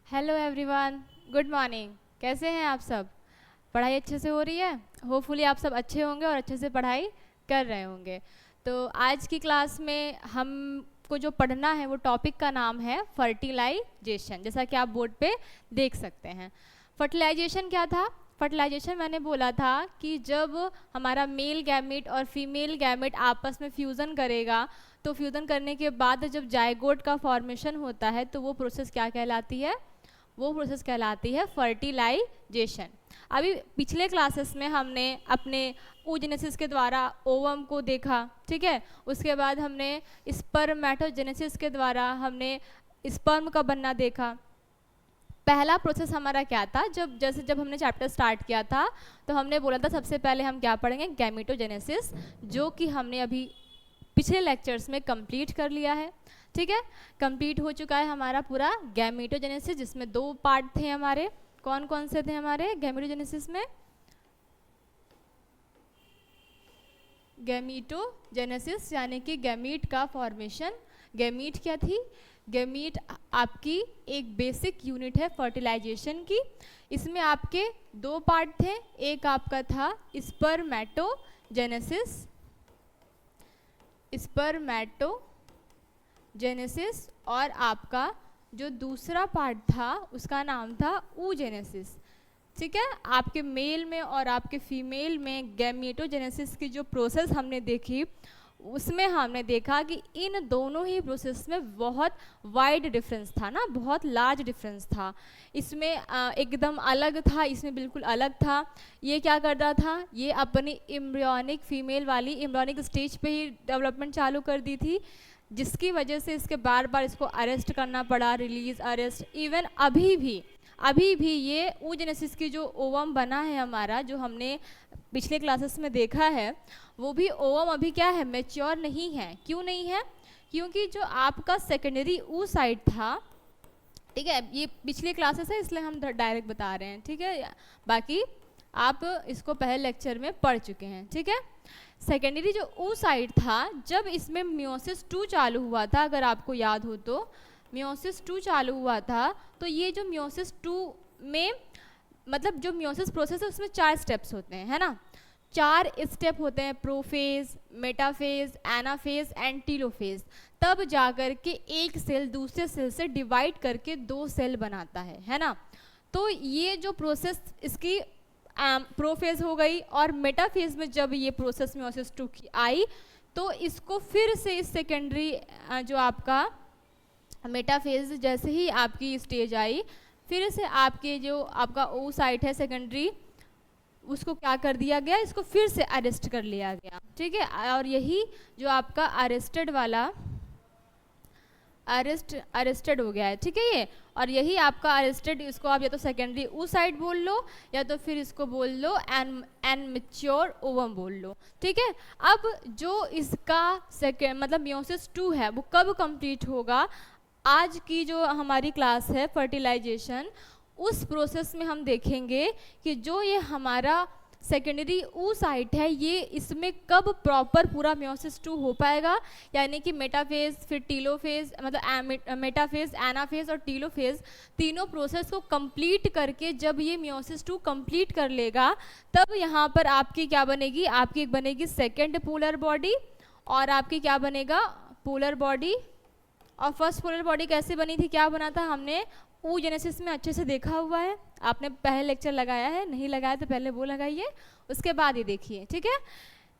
Hello everyone, good morning. कैसे हैं आप सब? पढ़ाई अच्छे से हो रही है? होपफुली आप सब अच्छे होंगे और अच्छे से पढ़ाई कर रहे होंगे। तो आज की क्लास में हमको जो पढ़ना है वो टॉपिक का नाम है फर्टिलाइजेशन, जैसा कि आप बोर्ड पे देख सकते हैं। फर्टिलाइजेशन क्या था? फर्टिलाइजेशन मैंने बोला था कि जब हमारा मेल गैमेट और फीमेल गैमेट आपस में फ्यूज़न करेगा, तो फ्यूज़न करने के बाद जब जायगोट का फॉर्मेशन होता है तो वो प्रोसेस क्या कहलाती है? वो प्रोसेस कहलाती है फर्टिलाइजेशन। अभी पिछले क्लासेस में हमने अपने oogenesis के द्वारा ओवम को देखा, ठीक है। उसके बाद हमने स्पर्मेटोजेनेसिस के द्वारा हमने स्पर्म का बनना देखा। पहला प्रोसेस हमारा क्या था? जब हमने चैप्टर स्टार्ट किया था तो हमने बोला था सबसे पहले हम क्या पढ़ेंगे, गैमेटोजेनेसिस, जो कि हमने अभी पिछले लेक्चर्स में कंप्लीट कर लिया है, ठीक है। कंप्लीट हो चुका है हमारा पूरा गैमेटोजेनेसिस, जिसमें दो पार्ट थे हमारे। कौन कौन से थे हमारे गैमेटोजेनेसिस में? गैमेटोजेनेसिस यानी कि गैमीट का फॉर्मेशन। गैमीट क्या थी? गैमीट आपकी एक बेसिक यूनिट है फर्टिलाइजेशन की। इसमें आपके दो पार्ट थे, एक आपका था स्पर्मेटोजेनेसिस, स्पर्मेटोजेनेसिस, और आपका जो दूसरा पार्ट था उसका नाम था oogenesis, ठीक है। आपके मेल में और आपके फीमेल में गैमेटोजेनेसिस की जो प्रोसेस हमने देखी, उसमें हमने देखा कि इन दोनों ही प्रोसेस में बहुत वाइड डिफरेंस था ना, बहुत लार्ज डिफरेंस था। इसमें एकदम अलग था, इसमें बिल्कुल अलग था। ये क्या करता था? ये अपनी एम्ब्रियोनिक फीमेल वाली एम्ब्रियोनिक स्टेज पे ही डेवलपमेंट चालू कर दी थी, जिसकी वजह से इसके बार बार इसको अरेस्ट करना पड़ा, रिलीज अरेस्ट। इवन अभी भी ये oogenesis की जो ओवम बना है हमारा, जो हमने पिछले क्लासेस में देखा है, वो भी ओवम अभी क्या है, मैच्योर नहीं है। क्यों नहीं है? क्योंकि जो आपका सेकेंडरी oocyte था, ठीक है, ये पिछले क्लासेस है इसलिए हम डायरेक्ट बता रहे हैं, ठीक है। बाकी आप इसको पहले लेक्चर में पढ़ चुके हैं, ठीक है। सेकेंडरी जो oocyte था, जब इसमें मियोसिस 2 चालू हुआ था, अगर आपको याद हो तो मियोसिस 2 चालू हुआ था, तो ये जो मियोसिस 2 में मतलब जो मियोसिस प्रोसेस है उसमें 4 स्टेप्स होते हैं, है ना। 4 स्टेप होते हैं, prophase, metaphase, anaphase and telophase. तब जाकर के एक सेल दूसरे सेल से डिवाइड करके 2 सेल बनाता है ना। तो ये जो प्रोसेस इसकी प्रोफेज हो गई, और मेटाफेज में जब ये प्रोसेस मियोसिस 2 की आई, तो इसको फिर से इस सेकेंडरी जो आपका मेटाफेज, जैसे ही आपकी स्टेज आई, फिर से आपके जो आपका oocyte है सेकेंडरी, उसको क्या कर दिया गया, इसको फिर से अरेस्ट कर लिया गया, ठीक है। और यही जो आपका अरेस्टेड हो गया है, ठीक है ये। और यही आपका अरेस्टेड, इसको आप या तो सेकेंडरी oocyte बोल लो, या तो फिर इसको बोल लो एन मैच्योर ओवम बोल लो, ठीक है। अब जो इसका सेकेंड मतलब मियोसिस 2 है, वो कब कंप्लीट होगा? आज की जो हमारी क्लास है फर्टिलाइजेशन, उस प्रोसेस में हम देखेंगे कि जो ये हमारा सेकेंडरी oocyte है, ये इसमें कब प्रॉपर पूरा मियोसिस 2 हो पाएगा, यानी कि मेटाफेज, फिर टीलोफेज, मतलब मेटाफेज, एनाफेज और टीलोफेज, तीनों प्रोसेस को कंप्लीट करके जब ये मियोसिस 2 कंप्लीट कर लेगा, तब यहाँ पर आपकी क्या बनेगी? आपकी एक बनेगी सेकेंड पोलर बॉडी, और आपकी क्या बनेगा? Polar body. और फर्स्ट पोलर बॉडी कैसे बनी थी, क्या बना था? हमने oogenesis में अच्छे से देखा हुआ है। आपने पहले लेक्चर लगाया है, नहीं लगाया तो पहले वो लगाइए, उसके बाद ये देखिए, ठीक है।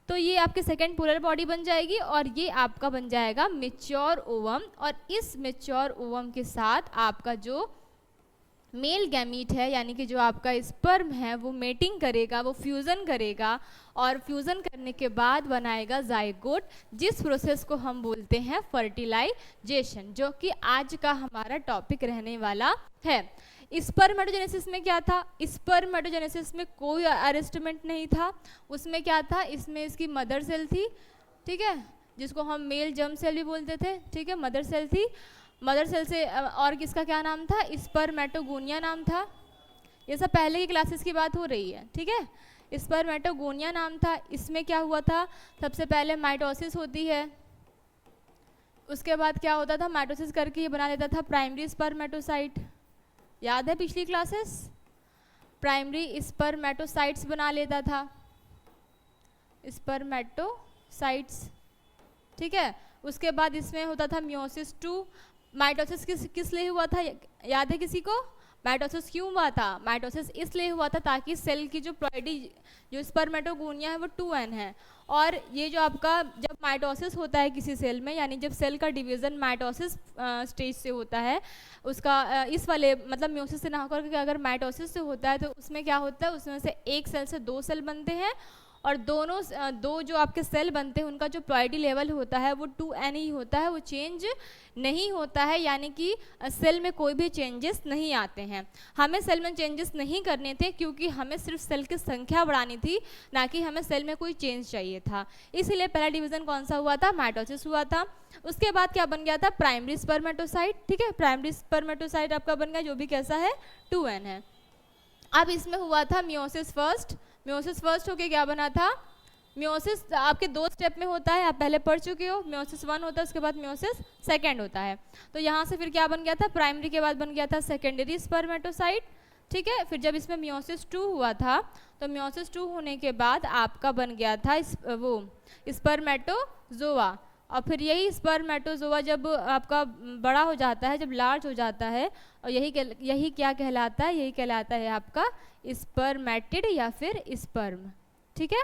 तो ये आपके सेकेंड पोलर बॉडी बन जाएगी, और ये आपका बन जाएगा मैच्योर ओवम। और इस मैच्योर ओवम के साथ आपका जो मेल गैमीट है, यानी कि जो आपका स्पर्म है, वो मेटिंग करेगा, वो फ्यूज़न करेगा, और फ्यूज़न करने के बाद बनाएगा जाइगोट, जिस प्रोसेस को हम बोलते हैं फर्टिलाइजेशन, जो कि आज का हमारा टॉपिक रहने वाला है। स्पर्मेटोजेनेसिस में क्या था? स्पर्मेटोजेनेसिस में कोई अरेस्टमेंट नहीं था। उसमें क्या था? इसमें इसकी मदर सेल थी, ठीक है, जिसको हम मेल जर्म सेल भी बोलते थे, ठीक है, मदर सेल थी। मदर सेल से और किसका क्या नाम था? स्पर्मेटोगोनिया नाम था। ये सब पहले की क्लासेस की बात हो रही है, ठीक है। स्पर्मेटोगोनिया नाम था। इसमें क्या हुआ था? सबसे पहले माइटोसिस होती है, उसके बाद क्या होता था? माइटोसिस करके ये बना लेता था प्राइमरी स्पर्मेटोसाइट, याद है पिछली क्लासेस? प्राइमरी स्पर्मेटोसाइट्स बना लेता था, स्पर्मेटोसाइट्स, ठीक है। उसके बाद इसमें होता था मियोसिस 2। माइटोसिस किस लिए हुआ था, याद है किसी को? माइटोसिस क्यों हुआ था? माइटोसिस इसलिए हुआ था ताकि सेल की जो प्लॉइडी, जो स्पर्मेटोगोनिया है वो 2n है, और ये जो आपका जब माइटोसिस होता है किसी सेल में, यानी जब सेल का डिवीजन माइटोसिस स्टेज से होता है, उसका इस वाले मतलब मियोसिस से ना होकर के अगर माइटोसिस से होता है तो उसमें क्या होता है, उसमें से एक सेल से 2 सेल बनते हैं, और दो जो आपके सेल बनते हैं उनका जो प्लॉइडी लेवल होता है वो 2n ही होता है, वो चेंज नहीं होता है, यानी कि सेल में कोई भी चेंजेस नहीं आते हैं। हमें सेल में चेंजेस नहीं करने थे क्योंकि हमें सिर्फ सेल की संख्या बढ़ानी थी, ना कि हमें सेल में कोई चेंज चाहिए था। इसीलिए पहला डिवीजन कौन सा हुआ था? माइटोसिस हुआ था। उसके बाद क्या बन गया था? प्राइमरी स्पर्मेटोसाइट, ठीक है। प्राइमरी स्पर्मेटोसाइट आपका बन गया जो भी कैसा है, 2n है। अब इसमें हुआ था मियोसिस फर्स्ट। मियोसिस फर्स्ट होके क्या बना था? मियोसिस आपके 2 स्टेप में होता है, आप पहले पढ़ चुके हो। मियोसिस 1 होता है, उसके बाद मियोसिस सेकेंड होता है। तो यहाँ से फिर क्या बन गया था? प्राइमरी के बाद बन गया था सेकेंडरी स्पर्मेटोसाइट, ठीक है। फिर जब इसमें मियोसिस 2 हुआ था तो मियोसिस 2 होने के बाद आपका बन गया था वो स्पर्मेटोजोआ, और फिर यही स्पर्मेटोजोआ जब आपका बड़ा हो जाता है, जब लार्ज हो जाता है, और यही क्या कहलाता है? यही कहलाता है आपका स्पर्मेटिड या फिर स्पर्म, ठीक है।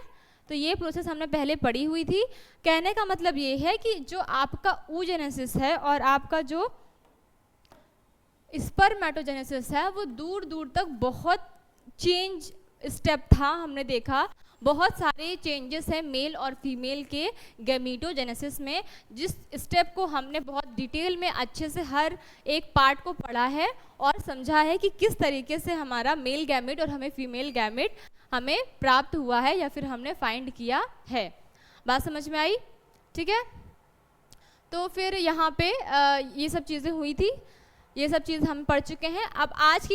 तो ये प्रोसेस हमने पहले पढ़ी हुई थी। कहने का मतलब ये है कि जो आपका oogenesis है और आपका जो स्पर्मेटोजेनेसिस है वो दूर दूर तक बहुत चेंज स्टेप था। हमने देखा बहुत सारे चेंजेस हैं मेल और फीमेल के गैमीटोजेनेसिस में, जिस स्टेप को हमने बहुत डिटेल में अच्छे से हर एक पार्ट को पढ़ा है और समझा है कि किस तरीके से हमारा मेल गैमेट और हमें फीमेल गैमेट हमें प्राप्त हुआ है या फिर हमने फाइंड किया है। बात समझ में आई? ठीक है। तो फिर यहाँ पे ये सब चीज़ें हुई थी, ये सब चीज़ हम पढ़ चुके हैं। अब आज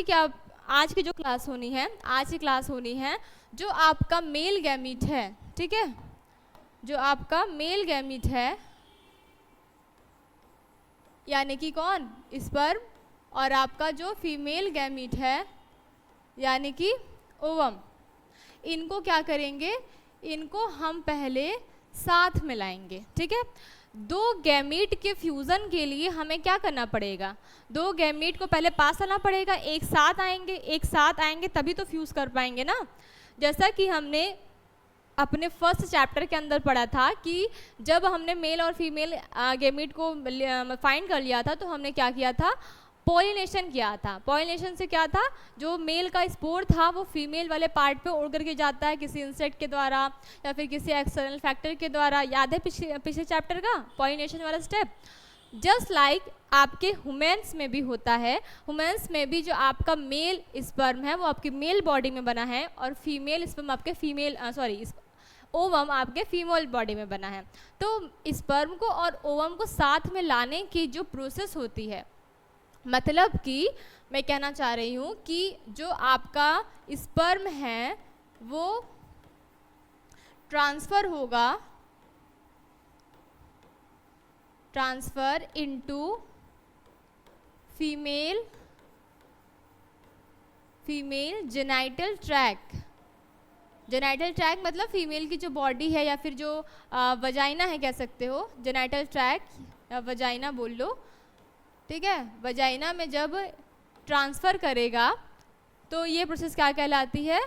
की जो क्लास होनी है, आज की क्लास होनी है जो आपका मेल गैमीट है, ठीक है। जो आपका मेल गैमीट है यानी कि कौन? स्पर्म, और आपका जो फीमेल गैमीट है यानी कि ओवम, इनको क्या करेंगे? इनको हम पहले साथ मिलाएंगे, ठीक है। 2 गैमीट के फ्यूज़न के लिए हमें क्या करना पड़ेगा? 2 गैमीट को पहले पास आना पड़ेगा, एक साथ आएंगे तभी तो फ्यूज़ कर पाएंगे ना। जैसा कि हमने अपने फर्स्ट चैप्टर के अंदर पढ़ा था कि जब हमने मेल और फीमेल गैमीट को फाइंड कर लिया था तो हमने क्या किया था? पॉलिनेशन किया था। पॉलिनेशन से क्या था? जो मेल का स्पोर था वो फीमेल वाले पार्ट पे उड़ करके जाता है किसी इंसेक्ट के द्वारा या फिर किसी एक्सटर्नल फैक्टर के द्वारा। याद है पिछले चैप्टर का पॉलिनेशन वाला स्टेप? जस्ट लाइक आपके ह्यूमन्स में भी होता है। ह्यूमन्स में भी जो आपका मेल स्पर्म है वो आपकी मेल बॉडी में बना है और फीमेल स्पर्म आपके ओवम आपके फीमेल बॉडी में बना है। तो स्पर्म को और ओवम को साथ में लाने की जो प्रोसेस होती है, मतलब कि मैं कहना चाह रही हूँ कि जो आपका स्पर्म है वो transfer into female genital tract. Genital tract मतलब फीमेल की जो बॉडी है या फिर जो वजाइना है कह सकते हो, जेनाइटल ट्रैक्ट या वजाइना बोल लो, ठीक है। वजाइना में जब ट्रांसफ़र करेगा तो ये प्रोसेस क्या कहलाती है?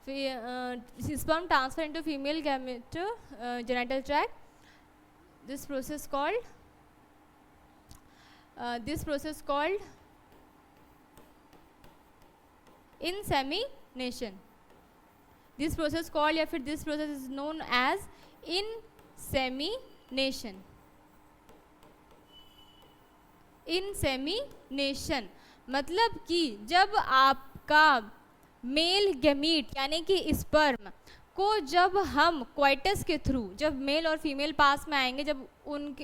Sperm transfer into female gamete genital tract. This process called insemination। This process called या फिर this process is known as insemination। Insemination मतलब कि जब आपका मेल गैमीट यानी कि स्पर्म को जब हम क्वाइटस के थ्रू, जब मेल और फीमेल पास में आएंगे, जब उन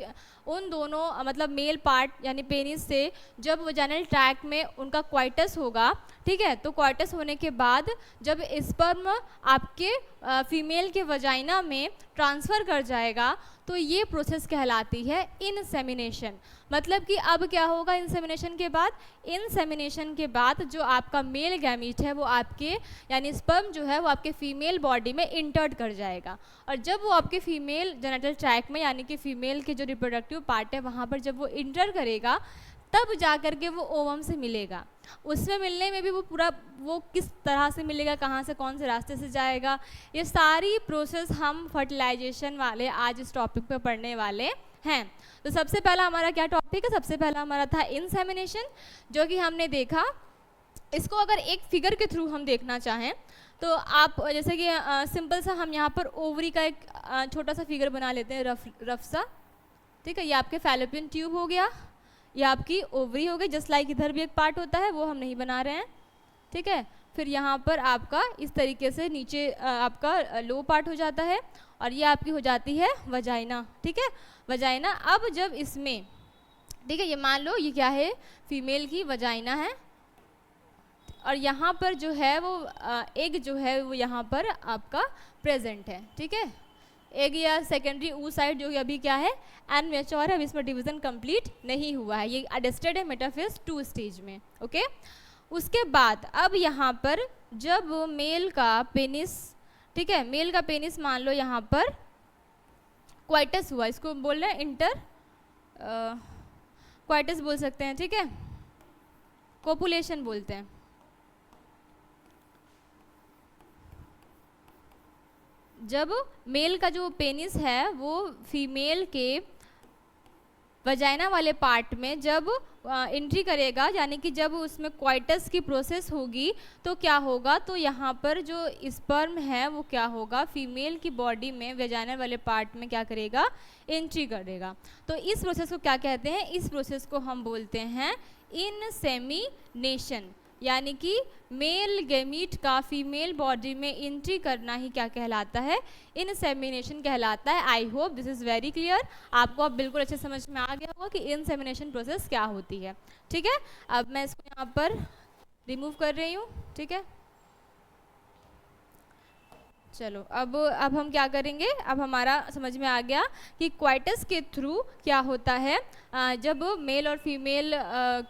दोनों मतलब मेल पार्ट यानी पेनिस से जब वजाइनल ट्रैक्ट में उनका क्वाइटस होगा, ठीक है। तो क्वाइटस होने के बाद जब स्पर्म आपके फीमेल के वजाइना में ट्रांसफ़र कर जाएगा, तो ये प्रोसेस कहलाती है इंसेमिनेशन। मतलब कि अब क्या होगा इंसेमिनेशन के बाद? इंसेमिनेशन के बाद जो आपका मेल गैमीट है वो आपके यानी स्पर्म जो है वो आपके फीमेल बॉडी में इंटर्ड कर जाएगा, और जब वो आपके फीमेल जेनिटल ट्रैक्ट में यानी कि फीमेल के जो रिप्रोडक्टिव पार्ट है वहाँ पर जब वो इंटर करेगा, तब जा कर के वो ओवम से मिलेगा। उसमें मिलने में भी वो पूरा वो किस तरह से मिलेगा, कहाँ से कौन से रास्ते से जाएगा, ये सारी प्रोसेस हम फर्टिलाइजेशन वाले आज इस टॉपिक पे पढ़ने वाले हैं। तो सबसे पहला हमारा क्या टॉपिक है? सबसे पहला हमारा था इंसेमिनेशन, जो कि हमने देखा। इसको अगर एक फिगर के थ्रू हम देखना चाहें तो आप जैसे कि सिंपल सा हम यहाँ पर ओवरी का एक छोटा सा फिगर बना लेते हैं, रफ सा। ठीक है, ये आपके फैलोपियन ट्यूब हो गया, ये आपकी ओवरी हो गई। जस्ट लाइक इधर भी एक पार्ट होता है, वो हम नहीं बना रहे हैं। ठीक है, फिर यहाँ पर आपका इस तरीके से नीचे आपका लो पार्ट हो जाता है, और ये आपकी हो जाती है वजाइना। ठीक है, वजाइना। अब जब इसमें, ठीक है, ये मान लो ये क्या है, फीमेल की वजाइना है, और यहाँ पर जो है वो एग जो है वो यहाँ पर आपका प्रेजेंट है। ठीक है, एग या सेकेंडरी oocyte जो अभी क्या है, एनमेच्योर है, अभी इसमें डिवीजन कंप्लीट नहीं हुआ है, ये अडेस्टेड है मेटाफेज 2 स्टेज में। ओके, उसके बाद अब यहाँ पर जब मेल का पेनिस, ठीक है, मेल का पेनिस मान लो यहाँ पर क्वाइटस हुआ, इसको बोल रहे हैं इंटर क्वाइटस बोल सकते हैं। ठीक है, कोपुलेशन बोलते हैं। जब मेल का जो पेनिस है वो फीमेल के वजाइना वाले पार्ट में जब एंट्री करेगा, यानी कि जब उसमें क्वाइटस की प्रोसेस होगी, तो क्या होगा, तो यहाँ पर जो स्पर्म है वो क्या होगा, फीमेल की बॉडी में वजाइना वाले पार्ट में क्या करेगा, एंट्री करेगा। तो इस प्रोसेस को क्या कहते हैं? इस प्रोसेस को हम बोलते हैं इनसेमिनेशन, यानी कि मेल गैमीट का फीमेल बॉडी में एंट्री करना ही क्या कहलाता है, इनसेमिनेशन कहलाता है। I hope this is very clear, आपको अब बिल्कुल अच्छे समझ में आ गया होगा कि इनसेमिनेशन प्रोसेस क्या होती है। ठीक है, अब मैं इसको यहाँ पर रिमूव कर रही हूँ। ठीक है, चलो अब हम क्या करेंगे, अब हमारा समझ में आ गया कि क्वाइटस के थ्रू क्या होता है, जब मेल और फीमेल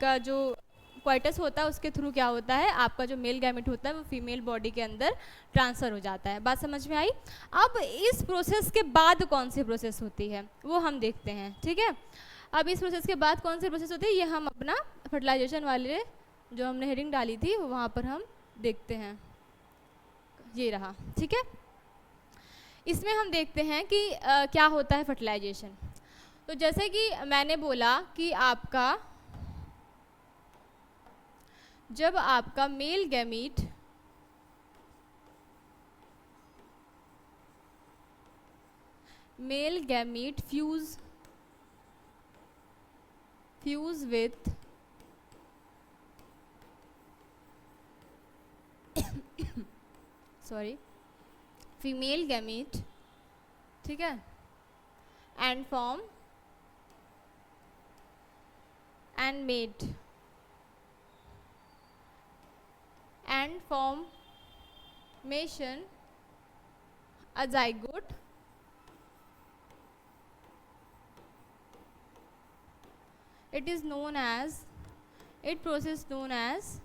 का जो क्वाइटस होता है उसके थ्रू क्या होता है, आपका जो मेल गैमेट होता है वो फीमेल बॉडी के अंदर ट्रांसफ़र हो जाता है। बात समझ में आई? अब इस प्रोसेस के बाद कौन सी प्रोसेस होती है वो हम देखते हैं। ठीक है, अब इस प्रोसेस के बाद कौन सी प्रोसेस होती है ये हम अपना फर्टिलाइजेशन वाले जो हमने हेडिंग डाली थी वो वहाँ पर हम देखते हैं, ये रहा। ठीक है, इसमें हम देखते हैं कि क्या होता है फर्टिलाइजेशन। तो जैसे कि मैंने बोला कि आपका जब आपका male gamete fuse with sorry female gamete, ठीक है, and form and mate and formation a zygote it is known as process known as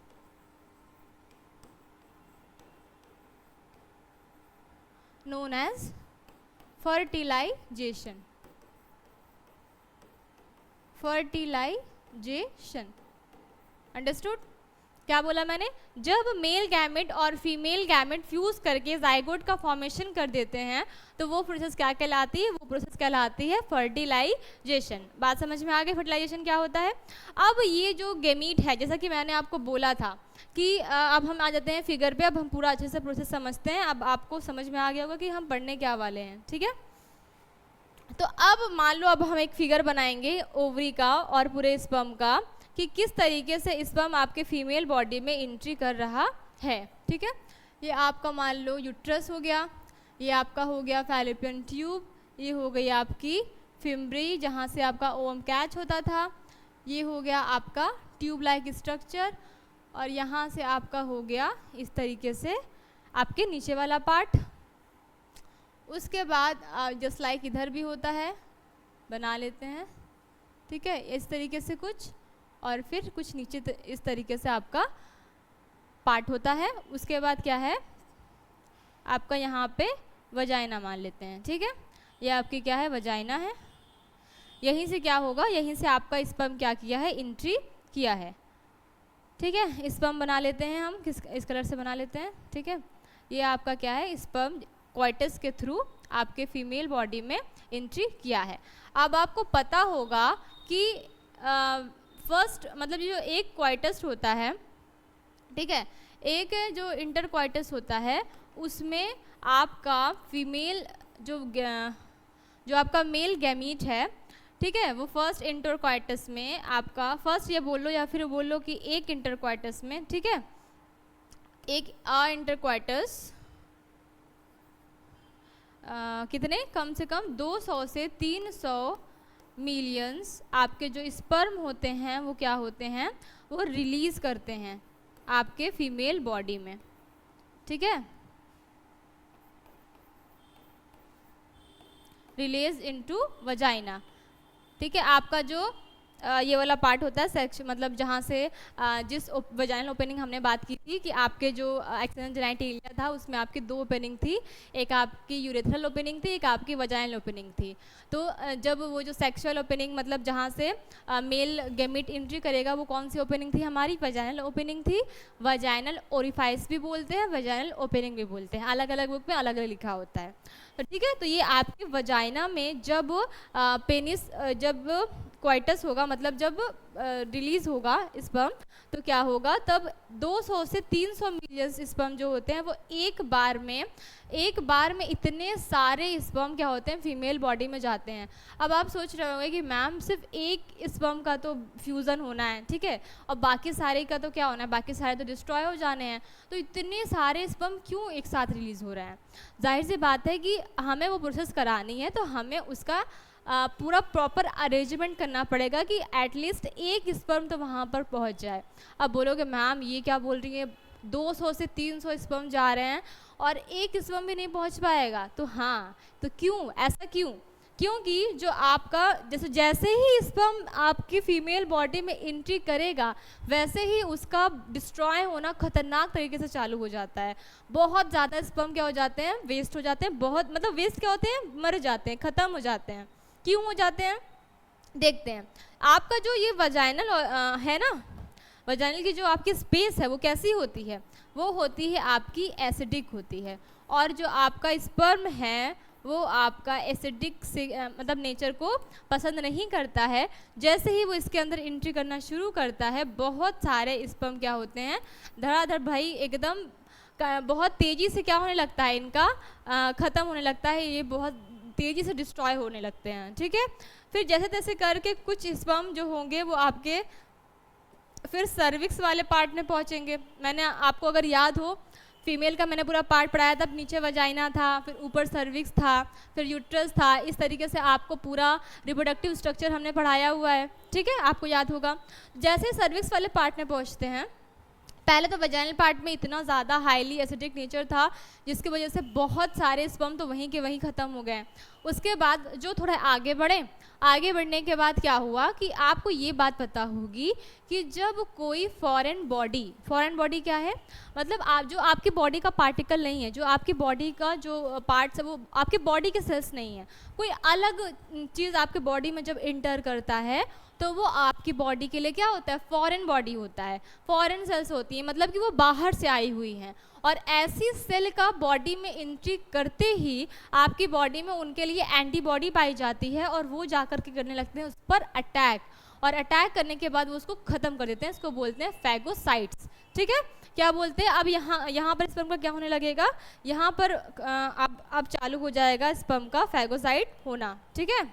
fertilization. Understood? क्या बोला मैंने? जब मेल गैमेट और फीमेल गैमेट फ्यूज करके जाइगोट का फॉर्मेशन कर देते हैं तो वो प्रोसेस क्या कहलाती है? वो प्रोसेस कहलाती है फर्टिलाइजेशन। बात समझ में आ गई? फर्टिलाइजेशन क्या होता है? अब ये जो गैमीट है, जैसा कि मैंने आपको बोला था कि अब हम आ जाते हैं फिगर पे, अब हम पूरा अच्छे से प्रोसेस समझते हैं। अब आपको समझ में आ गया होगा कि हम पढ़ने क्या वाले हैं। ठीक है, तो अब मान लो अब हम एक फिगर बनाएंगे ओवरी का और पूरे स्पर्म का कि किस तरीके से स्पर्म आपके फीमेल बॉडी में एंट्री कर रहा है। ठीक है, ये आपका मान लो यूट्रस हो गया, ये आपका हो गया फैलोपियन ट्यूब, ये हो गई आपकी फिम्ब्री जहाँ से आपका ओवम कैच होता था, ये हो गया आपका ट्यूब लाइक स्ट्रक्चर, और यहाँ से आपका हो गया इस तरीके से आपके नीचे वाला पार्ट। उसके बाद जस्ट लाइक इधर भी होता है, बना लेते हैं, ठीक है, इस तरीके से कुछ, और फिर कुछ नीचे इस तरीके से आपका पार्ट होता है। उसके बाद क्या है आपका यहाँ पे वजाइना मान लेते हैं, ठीक है, ये आपकी क्या है वजाइना है। यहीं से क्या होगा, यहीं से आपका स्पर्म क्या किया है, एंट्री किया है, ठीक है। स्पर्म बना लेते हैं हम, इस कलर से बना लेते हैं, ठीक है। ये आपका क्या है स्पर्म क्वाइटस के थ्रू आपके फीमेल बॉडी में एंट्री किया है। अब आपको पता होगा कि फर्स्ट मतलब जो एक क्वाइटस होता है, ठीक है, एक जो इंटर क्वाइटस होता है उसमें आपका फीमेल जो आपका मेल गैमीट है, ठीक है, वो फर्स्ट इंटरक्वाइटस में आपका फर्स्ट ये बोल लो या फिर बोल लो कि एक इंटरक्वाइटस में, ठीक है, एक इंटरक्वाइटस कितने कम से कम 200 से 300 मिलियंस आपके जो स्पर्म होते हैं वो क्या होते हैं, वो रिलीज करते हैं आपके फीमेल बॉडी में, ठीक है, रिलीज इनटू वजाइना, ठीक है। आपका जो ये वाला पार्ट होता है सेक्स मतलब जहाँ से जिस वजाइनल ओपनिंग हमने बात की थी कि आपके जो एक्सटर्नल जेनिटलिया था उसमें आपकी 2 ओपनिंग थी, एक आपकी यूरेथ्रल ओपनिंग थी, एक आपकी वजाइनल ओपनिंग थी। तो जब वो जो सेक्सुअल ओपनिंग मतलब जहाँ से मेल गैमीट एंट्री करेगा वो कौन सी ओपनिंग थी हमारी, वजाइनल ओपनिंग थी। वजाइनल ओरिफाइस भी बोलते हैं, वजाइनल ओपनिंग भी बोलते हैं, अलग अलग बुक में अलग अलग लिखा होता है, तो ठीक है। तो ये आपकी वजाइना में जब पेनिस जब क्वाइटस होगा मतलब जब रिलीज होगा स्पर्म तो क्या होगा, तब 200 से 300 मिलियन स्पर्म जो होते हैं वो एक बार में इतने सारे स्पर्म क्या होते हैं फीमेल बॉडी में जाते हैं। अब आप सोच रहे होंगे कि मैम सिर्फ एक स्पर्म का तो फ्यूज़न होना है, ठीक है, और बाकी सारे का तो क्या होना है, बाकी सारे तो डिस्ट्रॉय हो जाने हैं, तो इतने सारे स्पर्म क्यों एक साथ रिलीज़ हो रहे हैं। जाहिर सी बात है कि हमें वो प्रोसेस करानी है तो हमें उसका पूरा प्रॉपर अरेंजमेंट करना पड़ेगा कि एटलीस्ट एक स्पर्म तो वहाँ पर पहुँच जाए। अब बोलोगे मैम ये क्या बोल रही है, 200 से 300 स्पर्म जा रहे हैं और एक स्पर्म भी नहीं पहुँच पाएगा, तो हाँ, तो क्यों ऐसा क्यों, क्योंकि जो आपका जैसे ही स्पर्म आपकी फीमेल बॉडी में एंट्री करेगा वैसे ही उसका डिस्ट्रॉय होना खतरनाक तरीके से चालू हो जाता है। बहुत ज़्यादा स्पर्म क्या हो जाते हैं, वेस्ट हो जाते हैं, बहुत मतलब वेस्ट क्या होते हैं, मर जाते हैं, ख़त्म हो जाते हैं। क्यों हो जाते हैं देखते हैं। आपका जो ये वजाइनल है ना, वजाइनल की जो आपकी स्पेस है वो कैसी होती है, वो होती है आपकी एसिडिक होती है, और जो आपका स्पर्म है वो आपका एसिडिक से मतलब नेचर को पसंद नहीं करता है। जैसे ही वो इसके अंदर एंट्री करना शुरू करता है बहुत सारे स्पर्म क्या होते हैं धड़ाधड़ भाई एकदम बहुत तेज़ी से क्या होने लगता है, इनका ख़त्म होने लगता है, ये बहुत तेज़ी से डिस्ट्रॉय होने लगते हैं, ठीक है। फिर जैसे तैसे करके कुछ स्पर्म जो होंगे वो आपके फिर सर्विक्स वाले पार्ट में पहुंचेंगे। मैंने आपको अगर याद हो फीमेल का मैंने पूरा पार्ट पढ़ाया था, नीचे वजाइना था, फिर ऊपर सर्विक्स था, फिर यूट्रस था, इस तरीके से आपको पूरा रिप्रोडक्टिव स्ट्रक्चर हमने पढ़ाया हुआ है, ठीक है, आपको याद होगा। जैसे सर्विक्स वाले पार्ट में पहुँचते हैं, पहले तो वजाइनल पार्ट में इतना ज़्यादा हाईली एसिडिक नेचर था जिसकी वजह से बहुत सारे स्पर्म तो वहीं के वहीं ख़त्म हो गए। उसके बाद जो थोड़ा आगे बढ़ने के बाद क्या हुआ कि आपको ये बात पता होगी कि जब कोई फॉरेन बॉडी क्या है, मतलब आप जो आपकी बॉडी का पार्टिकल नहीं है, जो आपकी बॉडी का जो पार्ट्स है वो आपकी बॉडी के सेल्स नहीं है, कोई अलग चीज़ आपके बॉडी में जब इंटर करता है तो वो आपकी बॉडी के लिए क्या होता है, फॉरेन बॉडी होता है, फॉरेन सेल्स होती हैं, मतलब कि वो बाहर से आई हुई हैं। और ऐसी सेल का बॉडी में एंट्री करते ही आपकी बॉडी में उनके लिए एंटीबॉडी पाई जाती है और वो जाकर के करने लगते हैं उस पर अटैक, और अटैक करने के बाद वो उसको ख़त्म कर देते हैं। इसको बोलते हैं फैगोसाइट्स, ठीक है। क्या बोलते हैं, अब यहाँ पर स्पर्म का क्या होने लगेगा, यहाँ पर अब चालू हो जाएगा स्पर्म का फैगोसाइट होना, ठीक है।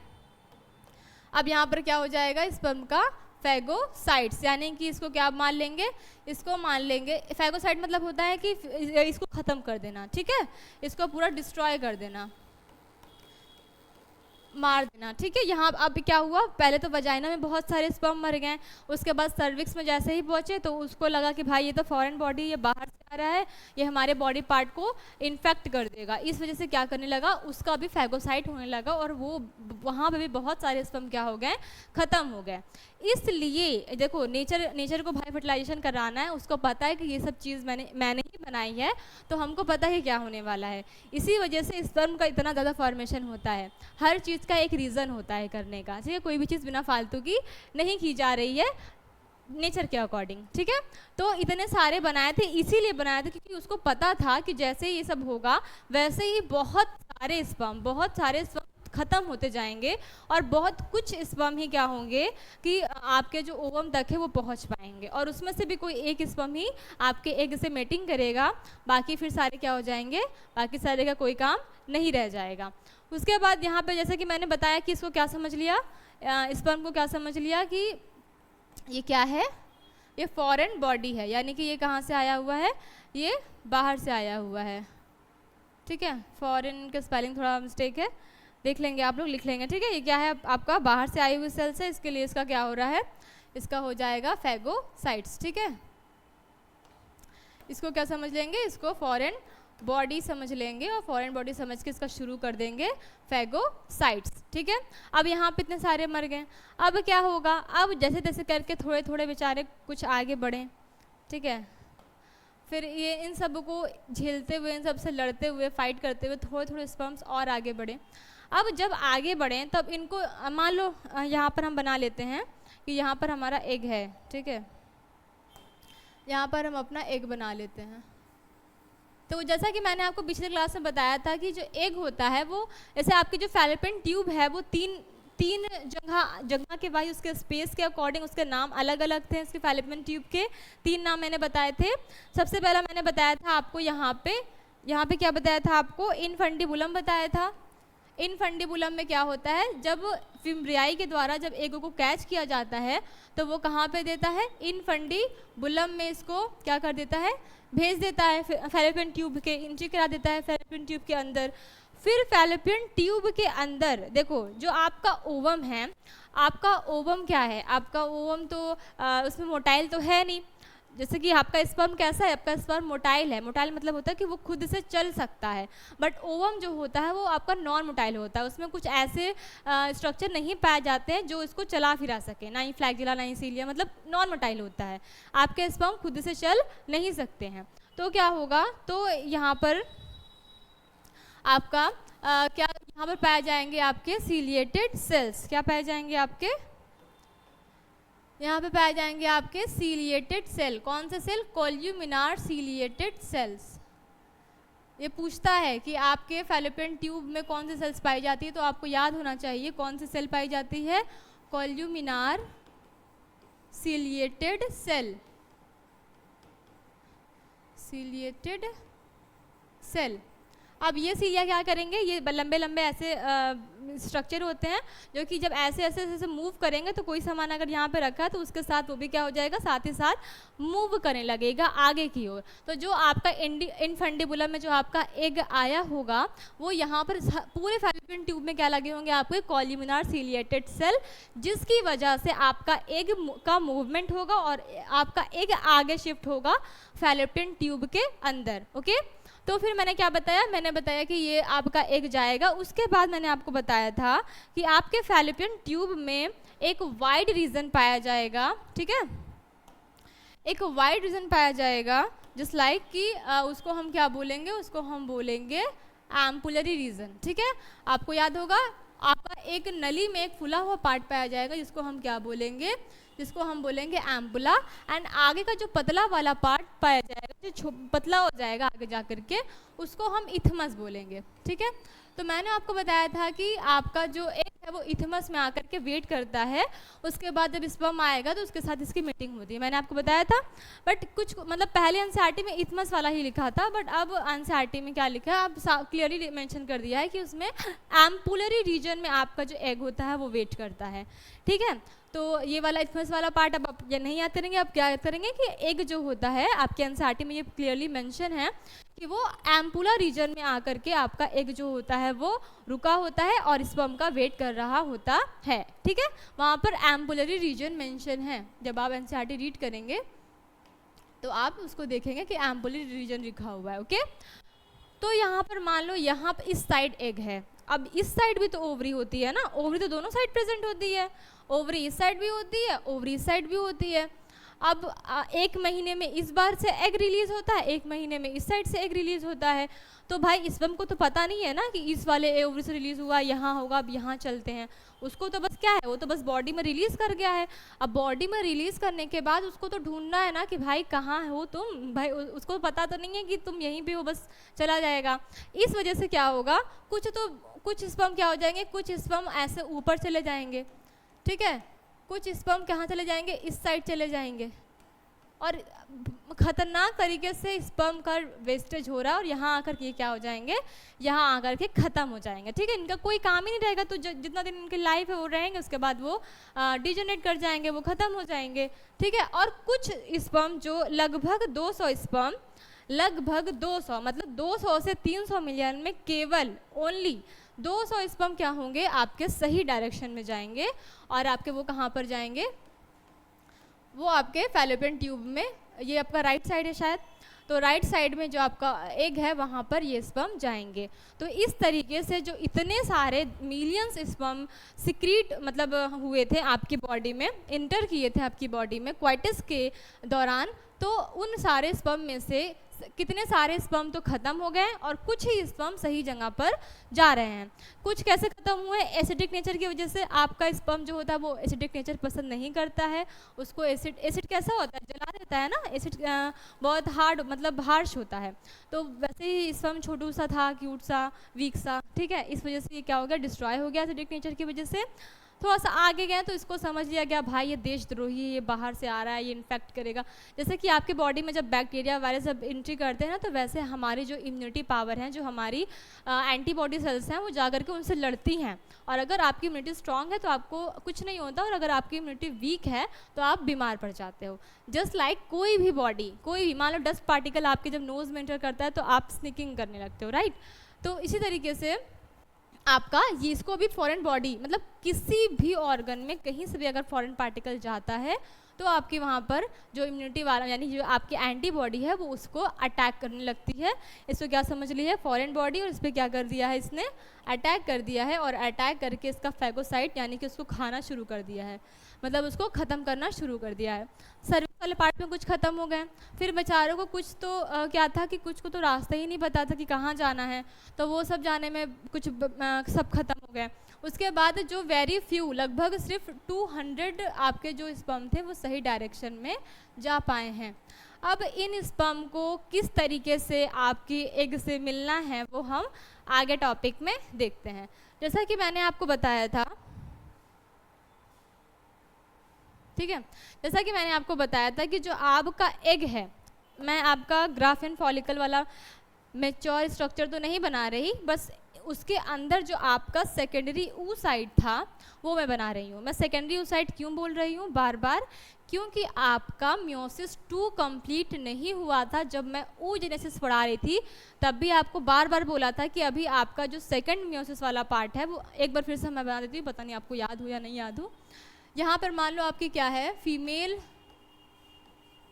अब यहाँ पर क्या हो जाएगा स्पर्म का फैगोसाइट्स, यानी कि इसको क्या मान लेंगे, इसको मान लेंगे फैगोसाइट मतलब होता है कि इसको ख़त्म कर देना, ठीक है, इसको पूरा डिस्ट्रॉय कर देना, मार देना, ठीक है। यहाँ अब क्या हुआ, पहले तो वजाइना में बहुत सारे स्पर्म मर गए, उसके बाद सर्विक्स में जैसे ही पहुँचे तो उसको लगा कि भाई ये तो फॉरेन बॉडी ये बाहर से जा रहा है, ये हमारे बॉडी पार्ट को इन्फेक्ट कर देगा। इस वजह से क्या करने लगा, उसका भी फैगोसाइट होने लगा और वो वहाँ पे भी बहुत सारे स्पर्म क्या हो गए, ख़त्म हो गए। इसलिए देखो नेचर को भाई फर्टिलाइजेशन कराना है, उसको पता है कि ये सब चीज़ मैंने ही बनाई है, तो हमको पता है क्या होने वाला है। इसी वजह से स्पर्म का इतना ज़्यादा फॉर्मेशन होता है। हर चीज़ का एक रीज़न होता है करने का, ठीक है, कोई भी चीज़ बिना फालतू की नहीं की जा रही है नेचर के अकॉर्डिंग, ठीक है। तो इतने सारे बनाए थे, इसीलिए बनाए थे क्योंकि उसको पता था कि जैसे ये सब होगा वैसे ही बहुत सारे स्पर्म ख़त्म होते जाएंगे और बहुत कुछ स्पर्म ही क्या होंगे कि आपके जो ओवम तक है वो पहुंच पाएंगे, और उसमें से भी कोई एक स्पर्म ही आपके एग से मेटिंग करेगा, बाकी फिर सारे क्या हो जाएंगे, बाकी सारे का कोई काम नहीं रह जाएगा। उसके बाद यहाँ पे जैसे कि मैंने बताया कि इसको क्या समझ लिया, स्पर्म को क्या समझ लिया कि ये क्या है, ये फॉरेन बॉडी है, यानी कि ये कहाँ से आया हुआ है, ये बाहर से आया हुआ है, ठीक है। फॉरेन का स्पेलिंग थोड़ा मिस्टेक है, देख लेंगे आप लोग, लिख लेंगे, ठीक है। ये क्या है, आपका बाहर से आई हुई सेल्स है, इसके लिए इसका क्या हो रहा है, इसका हो जाएगा फैगोसाइट्स, ठीक है। इसको क्या समझ लेंगे, इसको फॉरेन बॉडी समझ लेंगे और फॉरेन बॉडी समझ के इसका शुरू कर देंगे फैगोसाइट्स, ठीक है। अब यहाँ पे इतने सारे मर गए, अब क्या होगा, अब जैसे जैसे करके थोड़े थोड़े बेचारे कुछ आगे बढ़ें, ठीक है। फिर ये इन सब को झेलते हुए, इन सब से लड़ते हुए, फाइट करते हुए थोड़े थोड़े स्पर्म्स और आगे बढ़ें। अब जब आगे बढ़ें तब इनको मान लो यहाँ पर हम बना लेते हैं कि यहाँ पर हमारा एग है, ठीक है, यहाँ पर हम अपना एग बना लेते हैं। तो जैसा कि मैंने आपको पिछले क्लास में बताया था कि जो एग होता है वो जैसे आपकी जो फैलोपियन ट्यूब है वो तीन जगह के वाइज उसके स्पेस के अकॉर्डिंग उसके नाम अलग अलग थे। उसके फैलोपियन ट्यूब के 3 नाम मैंने बताए थे। सबसे पहला मैंने बताया था आपको यहाँ पे क्या बताया था आपको, इनफंडिबुलम बताया था। इनफंडिबुलम में क्या होता है, जब फिम्ब्रियाई के द्वारा जब एग को कैच किया जाता है तो वो कहाँ पे देता है, इनफंडिबुलम में इसको क्या कर देता है, भेज देता है फैलोपियन ट्यूब के, एंट्री करा देता है फैलोपियन ट्यूब के अंदर। फिर फैलोपियन ट्यूब के अंदर देखो जो आपका ओवम है, आपका ओवम क्या है, आपका ओवम तो उसमें मोटाइल तो है नहीं। जैसे कि आपका स्पर्म कैसा है, आपका स्पर्म मोटाइल है। मोटाइल मतलब होता है कि वो खुद से चल सकता है, बट ओवम जो होता है वो आपका नॉन मोटाइल होता है। उसमें कुछ ऐसे स्ट्रक्चर नहीं पाए जाते हैं जो इसको चला फिरा सके, ना ही फ्लैगेला ना ही सीलिया, मतलब नॉन मोटाइल होता है। आपके स्पर्म खुद से चल नहीं सकते हैं। तो क्या होगा, तो यहाँ पर आपका क्या यहाँ पर पाए जाएंगे आपके सीलिएटेड सेल्स। क्या पाए जाएंगे आपके यहाँ पे पाए जाएंगे आपके सीलिएटेड सेल। कौन से सेल, कोल्यूमिनार सीलिएटेड सेल्स। ये पूछता है कि आपके फैलोपियन ट्यूब में कौन सी सेल्स पाई जाती है, तो आपको याद होना चाहिए कौन सी सेल पाई जाती है, कोल्यूमिनार सीलिएटेड सेल, सीलिएटेड सेल। अब ये सीलिया क्या करेंगे, ये लंबे लंबे ऐसे स्ट्रक्चर होते हैं जो कि जब ऐसे ऐसे ऐसे मूव करेंगे तो कोई सामान अगर यहाँ पे रखा है तो उसके साथ वो भी क्या हो जाएगा, साथ ही साथ मूव करने लगेगा आगे की ओर। तो जो आपका इनफंडिबुलम में जो आपका एग आया होगा वो यहाँ पर पूरे फैलोपियन ट्यूब में क्या लगे होंगे आपके, कोल्यूमिनार सीलिएटेड सेल, जिसकी वजह से आपका एग का मूवमेंट होगा और आपका एग आगे शिफ्ट होगा फैलोपियन ट्यूब के अंदर। ओके, तो फिर मैंने क्या बताया, मैंने बताया कि ये आपका एग जाएगा। उसके बाद मैंने आपको बताया था कि आपके फैलोपियन ट्यूब में एक वाइड रीजन पाया जाएगा, ठीक है, एक वाइड रीजन पाया जाएगा, जस्ट लाइक कि उसको हम क्या बोलेंगे, उसको हम बोलेंगे एम्पुलरी रीजन, ठीक है। आपको याद होगा आपका एक नली में एक फुला हुआ पार्ट पाया जाएगा जिसको हम क्या बोलेंगे, जिसको हम बोलेंगे एम्पुला। एंड आगे का जो पतला वाला पार्ट पाया जाएगा, जो पतला हो जाएगा आगे जा करके, उसको हम इथमस बोलेंगे, ठीक है। तो मैंने आपको बताया था कि आपका जो एग है वो इथमस में आकर के वेट करता है, उसके बाद जब स्पर्म आएगा तो उसके साथ इसकी मीटिंग होती है, मैंने आपको बताया था। बट कुछ मतलब पहले एनसीईआरटी में इथमस वाला ही लिखा था, बट अब एनसीईआरटी में क्या लिखा है, अब क्लियरली मेंशन कर दिया है कि उसमें एम्पुलरी रीजन में आपका जो एग होता है वो वेट करता है, ठीक है। तो ये वाला इथमस वाला पार्ट अब आप ये नहीं याद करेंगे, अब क्या याद करेंगे कि एग जो होता है आपके एनसीईआरटी में ये क्लियरली मेंशन है कि वो एम्पुला रीजन में आकर के आपका एग जो होता है वो रुका होता है और स्पर्म का वेट कर रहा होता है, ठीक है। वहाँ पर एम्पुलरी रीजन मेंशन है, जब आप एनसीईआरटी रीड करेंगे तो आप उसको देखेंगे कि एम्पुलर रीजन लिखा हुआ है। ओके, तो यहाँ पर मान लो यहाँ पर इस साइड एग है, अब इस साइड भी तो ओवरी होती है ना, ओवरी तो दोनों साइड प्रेजेंट होती है, ओवरी इस साइड भी होती है, ओवरी इस साइड भी होती है। अब 1 महीने में इस बार से एग रिलीज होता है, 1 महीने में इस साइड से एग रिलीज होता है। तो भाई स्पर्म को तो पता नहीं है ना कि इस वाले ओवरी से रिलीज हुआ यहाँ होगा, अब यहाँ चलते हैं, उसको तो बस क्या है, वो तो बस बॉडी में रिलीज कर गया है। अब बॉडी में रिलीज करने के बाद उसको तो ढूंढना है ना कि भाई कहाँ हो तुम, भाई उसको पता तो नहीं है कि तुम यहीं पे हो, बस चला जाएगा। इस वजह से क्या होगा, कुछ स्पर्म क्या हो जाएंगे, कुछ स्पर्म ऐसे ऊपर चले जाएंगे, ठीक है, कुछ स्पर्म कहाँ चले जाएंगे, इस साइड चले जाएंगे, और खतरनाक तरीके से स्पर्म का वेस्टेज हो रहा है, और यहाँ आकर के क्या हो जाएंगे, यहाँ आकर के ख़त्म हो जाएंगे, ठीक है, इनका कोई काम ही नहीं रहेगा। तो जितना दिन इनकी लाइफ है वो रहेंगे, उसके बाद वो डिजेनरेट कर जाएंगे, वो ख़त्म हो जाएंगे, ठीक है। और कुछ स्पर्म जो लगभग 200 स्पर्म, लगभग 200 मतलब 200 से 300 मिलियन में केवल ओनली 200 स्पर्म क्या होंगे, आपके सही डायरेक्शन में जाएंगे, और आपके वो कहाँ पर जाएंगे, वो आपके फैलोपियन ट्यूब में, ये आपका राइट साइड है शायद, तो राइट साइड में जो आपका एग है वहाँ पर ये स्पर्म जाएंगे। तो इस तरीके से जो इतने सारे मिलियंस स्पर्म सिक्रीट मतलब हुए थे आपकी बॉडी में, इंटर किए थे आपकी बॉडी में क्वाइटस के दौरान, तो उन सारे स्पर्म में से कितने सारे स्पर्म तो ख़त्म हो गए, और कुछ ही स्पर्म सही जगह पर जा रहे हैं। कुछ कैसे ख़त्म हुए, एसिडिक नेचर की वजह से। आपका स्पर्म जो होता है वो एसिडिक नेचर पसंद नहीं करता है, उसको एसिड कैसा होता है, जला देता है ना, एसिड बहुत हार्ड मतलब हार्श होता है। तो वैसे ही स्पर्म छोटू सा था, क्यूट सा, वीक सा, ठीक है, इस वजह से ये क्या हो गया, डिस्ट्रॉय हो गया एसिडिक नेचर की वजह से। थोड़ा सा आगे गए तो इसको समझ लिया गया भाई ये देशद्रोही है, ये बाहर से आ रहा है, ये इन्फेक्ट करेगा। जैसे कि आपके बॉडी में जब बैक्टीरिया वायरस जब एंट्री करते हैं ना, तो वैसे हमारी जो इम्यूनिटी पावर है, जो हमारी एंटीबॉडी सेल्स हैं, वो जाकर के उनसे लड़ती हैं, और अगर आपकी इम्यूनिटी स्ट्रांग है तो आपको कुछ नहीं होता, और अगर आपकी इम्यूनिटी वीक है तो आप बीमार पड़ जाते हो। जस्ट लाइक कोई भी बॉडी, कोई भी मान लो डस्ट पार्टिकल आपके जब नोज़ में एंटर करता है तो आप स्निकिंग करने लगते हो, राइट। तो इसी तरीके से आपका ये इसको भी फॉरेन बॉडी मतलब किसी भी ऑर्गन में कहीं से भी अगर फॉरेन पार्टिकल जाता है तो आपकी वहाँ पर जो इम्यूनिटी वाला यानी जो आपकी एंटीबॉडी है वो उसको अटैक करने लगती है। इसको क्या समझ लिया है, फॉरेन बॉडी, और इस पर क्या कर दिया है, इसने अटैक कर दिया है, और अटैक करके इसका फैगोसाइट यानी कि उसको खाना शुरू कर दिया है, मतलब उसको ख़त्म करना शुरू कर दिया है। सर्विस वाले पार्ट में कुछ ख़त्म हो गए, फिर बेचारों को कुछ तो क्या था कि कुछ को तो रास्ता ही नहीं पता था कि कहाँ जाना है, तो वो सब जाने में कुछ सब ख़त्म हो गए। उसके बाद जो वेरी फ्यू लगभग सिर्फ 200 आपके जो स्पर्म थे वो सही डायरेक्शन में जा पाए हैं। अब इन स्पर्म को किस तरीके से आपकी एग से मिलना है वो हम आगे टॉपिक में देखते हैं। जैसा कि मैंने आपको बताया था, ठीक है, जैसा कि मैंने आपको बताया था कि जो आपका एग है, मैं आपका ग्राफिन फॉलिकल वाला मैच्योर स्ट्रक्चर तो नहीं बना रही, बस उसके अंदर जो आपका सेकेंडरी oocyte था वो मैं बना रही हूँ। मैं सेकेंडरी oocyte क्यों बोल रही हूँ बार बार, क्योंकि आपका म्योसिस 2 कंप्लीट नहीं हुआ था। जब मैं oogenesis पढ़ा रही थी तब भी आपको बार बार बोला था कि अभी आपका जो सेकेंड म्योसिस वाला पार्ट है वो एक बार फिर से मैं बना देती हूँ, पता नहीं आपको याद हो या नहीं याद हो। यहाँ पर मान लो आपकी क्या है, फीमेल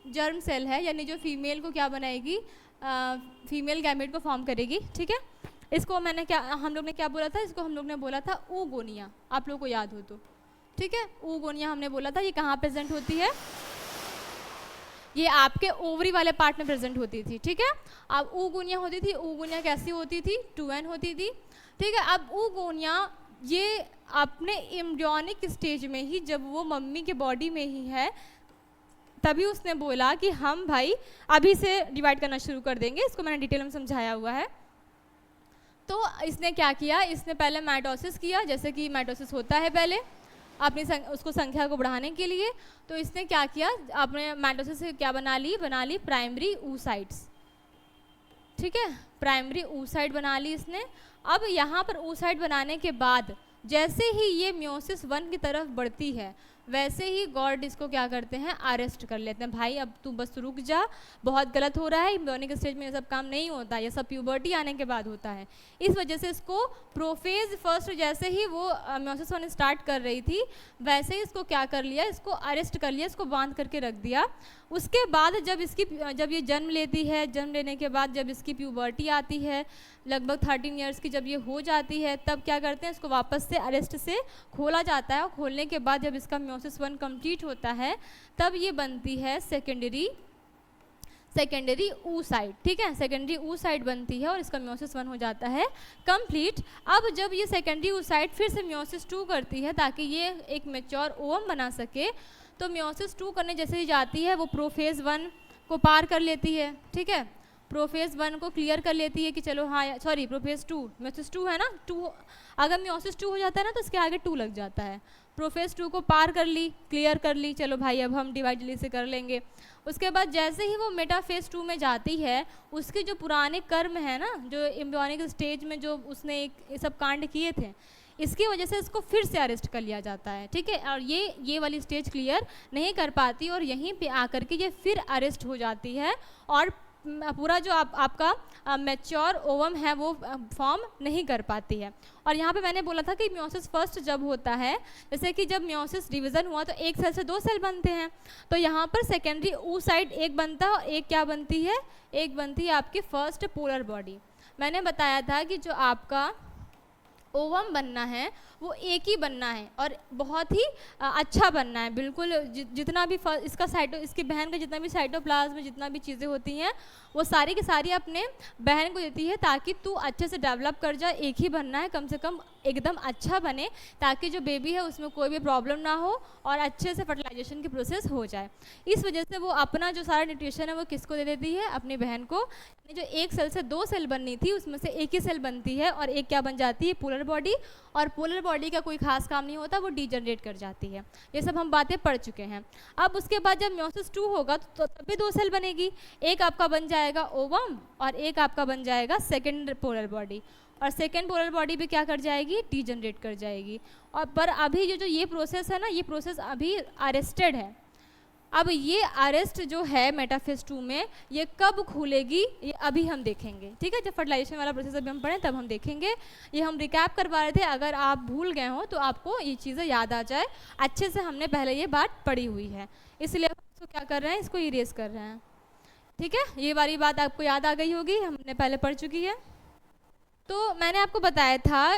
जर्म सेल है, यानी जो फीमेल को क्या बनाएगी, फीमेल गैमेट को फॉर्म करेगी, ठीक है। इसको मैंने क्या, हम लोग ने क्या बोला था, इसको हम लोग ने बोला था oogonia, आप लोगों को याद हो तो, ठीक है। oogonia हमने बोला था, ये कहाँ प्रेजेंट होती है, ये आपके ओवरी वाले पार्ट में प्रेजेंट होती थी, ठीक है। अब oogonia होती थी, oogonia कैसी होती थी, 2n होती थी, ठीक है। अब oogonia ये अपने एम्ब्रियोनिक स्टेज में ही, जब वो मम्मी के बॉडी में ही है, तभी उसने बोला कि हम भाई अभी से डिवाइड करना शुरू कर देंगे। इसको मैंने डिटेल में समझाया हुआ है। तो इसने क्या किया, इसने पहले माइटोसिस किया, जैसे कि माइटोसिस होता है पहले अपनी उसको संख्या को बढ़ाने के लिए। तो इसने क्या किया, अपने माइटोसिस से क्या बना ली प्राइमरी oocytes, ठीक है, प्राइमरी oocyte बना ली इसने। अब यहाँ पर oocyte बनाने के बाद जैसे ही ये मियोसिस 1 की तरफ बढ़ती है वैसे ही गॉड इसको क्या करते हैं, अरेस्ट कर लेते हैं। भाई अब तू बस रुक जा, बहुत गलत हो रहा है, एम्ब्रियोनिक स्टेज में ये सब काम नहीं होता, ये सब प्यूबर्टी आने के बाद होता है। इस वजह से इसको प्रोफेज फर्स्ट जैसे ही वो मियोसिस 1 स्टार्ट कर रही थी वैसे ही इसको क्या कर लिया, इसको अरेस्ट कर लिया, इसको बांध करके रख दिया। उसके बाद जब ये जन्म लेती है, जन्म लेने के बाद जब इसकी प्यूबर्टी आती है, लगभग 13 इयर्स की जब ये हो जाती है, तब क्या करते हैं, इसको वापस से अरेस्ट से खोला जाता है। और खोलने के बाद जब इसका मियोसिस 1 कंप्लीट होता है तब ये बनती है सेकेंडरी oocyte, ठीक है, सेकेंडरी oocyte बनती है और इसका मियोसिस 1 हो जाता है कंप्लीट। अब जब ये सेकेंडरी oocyte फिर से मियोसिस 2 करती है ताकि ये एक मैच्योर ओवम बना सके, तो मियोसिस 2 करने जैसे ही जाती है वो प्रोफेज 1 को पार कर लेती है, ठीक है, प्रोफेज 1 को क्लियर कर लेती है कि चलो हाँ, सॉरी प्रोफेज 2, मियोसिस 2 है ना, 2 अगर मियोसिस 2 हो जाता है ना तो इसके आगे 2 लग जाता है। प्रोफेज 2 को पार कर ली, क्लियर कर ली, चलो भाई अब हम डिवाइड जल्दी से कर लेंगे। उसके बाद जैसे ही वो मेटाफेज 2 में जाती है, उसके जो पुराने कर्म है ना, जो एम्ब्रियोनिक स्टेज में जो उसने ये सब कांड किए थे, इसकी वजह से इसको फिर से अरेस्ट कर लिया जाता है, ठीक है। और ये वाली स्टेज क्लियर नहीं कर पाती और यहीं पे आकर के ये फिर अरेस्ट हो जाती है और पूरा जो आपका मैच्योर ओवम है वो फॉर्म नहीं कर पाती है। और यहाँ पे मैंने बोला था कि मियोसिस फर्स्ट जब होता है, जैसे कि जब मियोसिस डिवीज़न हुआ तो एक सेल से 2 सेल बनते हैं, तो यहाँ पर सेकेंडरी oocyte एक बनता है और एक क्या बनती है, एक बनती है आपकी फर्स्ट पोलर बॉडी। मैंने बताया था कि जो आपका ओवम बनना है वो एक ही बनना है और बहुत ही अच्छा बनना है, बिल्कुल जितना भी इसकी बहन का जितना भी साइटोप्लाज्म जितना भी चीज़ें होती हैं वो सारी की सारी अपने बहन को देती है ताकि तू अच्छे से डेवलप कर जा। एक ही बनना है, कम से कम एकदम अच्छा बने ताकि जो बेबी है उसमें कोई भी प्रॉब्लम ना हो और अच्छे से फर्टिलाइजेशन की प्रोसेस हो जाए। इस वजह से वो अपना जो सारा न्यूट्रिशन है वो किसको दे देती है, अपनी बहन को। जो एक सेल से 2 सेल बननी थी उसमें से एक ही सेल बनती है और एक क्या बन जाती है, पोलर बॉडी। और पोलर बॉडी का कोई खास काम नहीं होता, वो डीजनरेट कर जाती है। ये सब हम बातें पढ़ चुके हैं। अब उसके बाद जब मियोसिस 2 होगा तो तब भी 2 सेल बनेगी, एक आपका बन जाएगा ओवम और एक आपका बन जाएगा सेकेंड पोलर बॉडी। और सेकेंड पोलर बॉडी भी क्या कर जाएगी, डीजनरेट कर जाएगी। और पर अभी जो ये प्रोसेस है ना, ये प्रोसेस अभी अरेस्टेड है। अब ये अरेस्ट जो है मेटाफेज 2 में ये कब खुलेगी ये अभी हम देखेंगे, ठीक है। जब फर्टिलाइजेशन वाला प्रोसेस अभी हम पढ़ें तब हम देखेंगे। ये हम रिकैप करवा रहे थे, अगर आप भूल गए हो तो आपको ये चीज़ें याद आ जाए, अच्छे से हमने पहले ये बात पढ़ी हुई है, इसलिए हम इसको क्या कर रहे हैं, इसको इरेज कर रहे हैं, ठीक है। ये वाली बात आपको याद आ गई होगी, हमने पहले पढ़ चुकी है। तो मैंने आपको बताया था,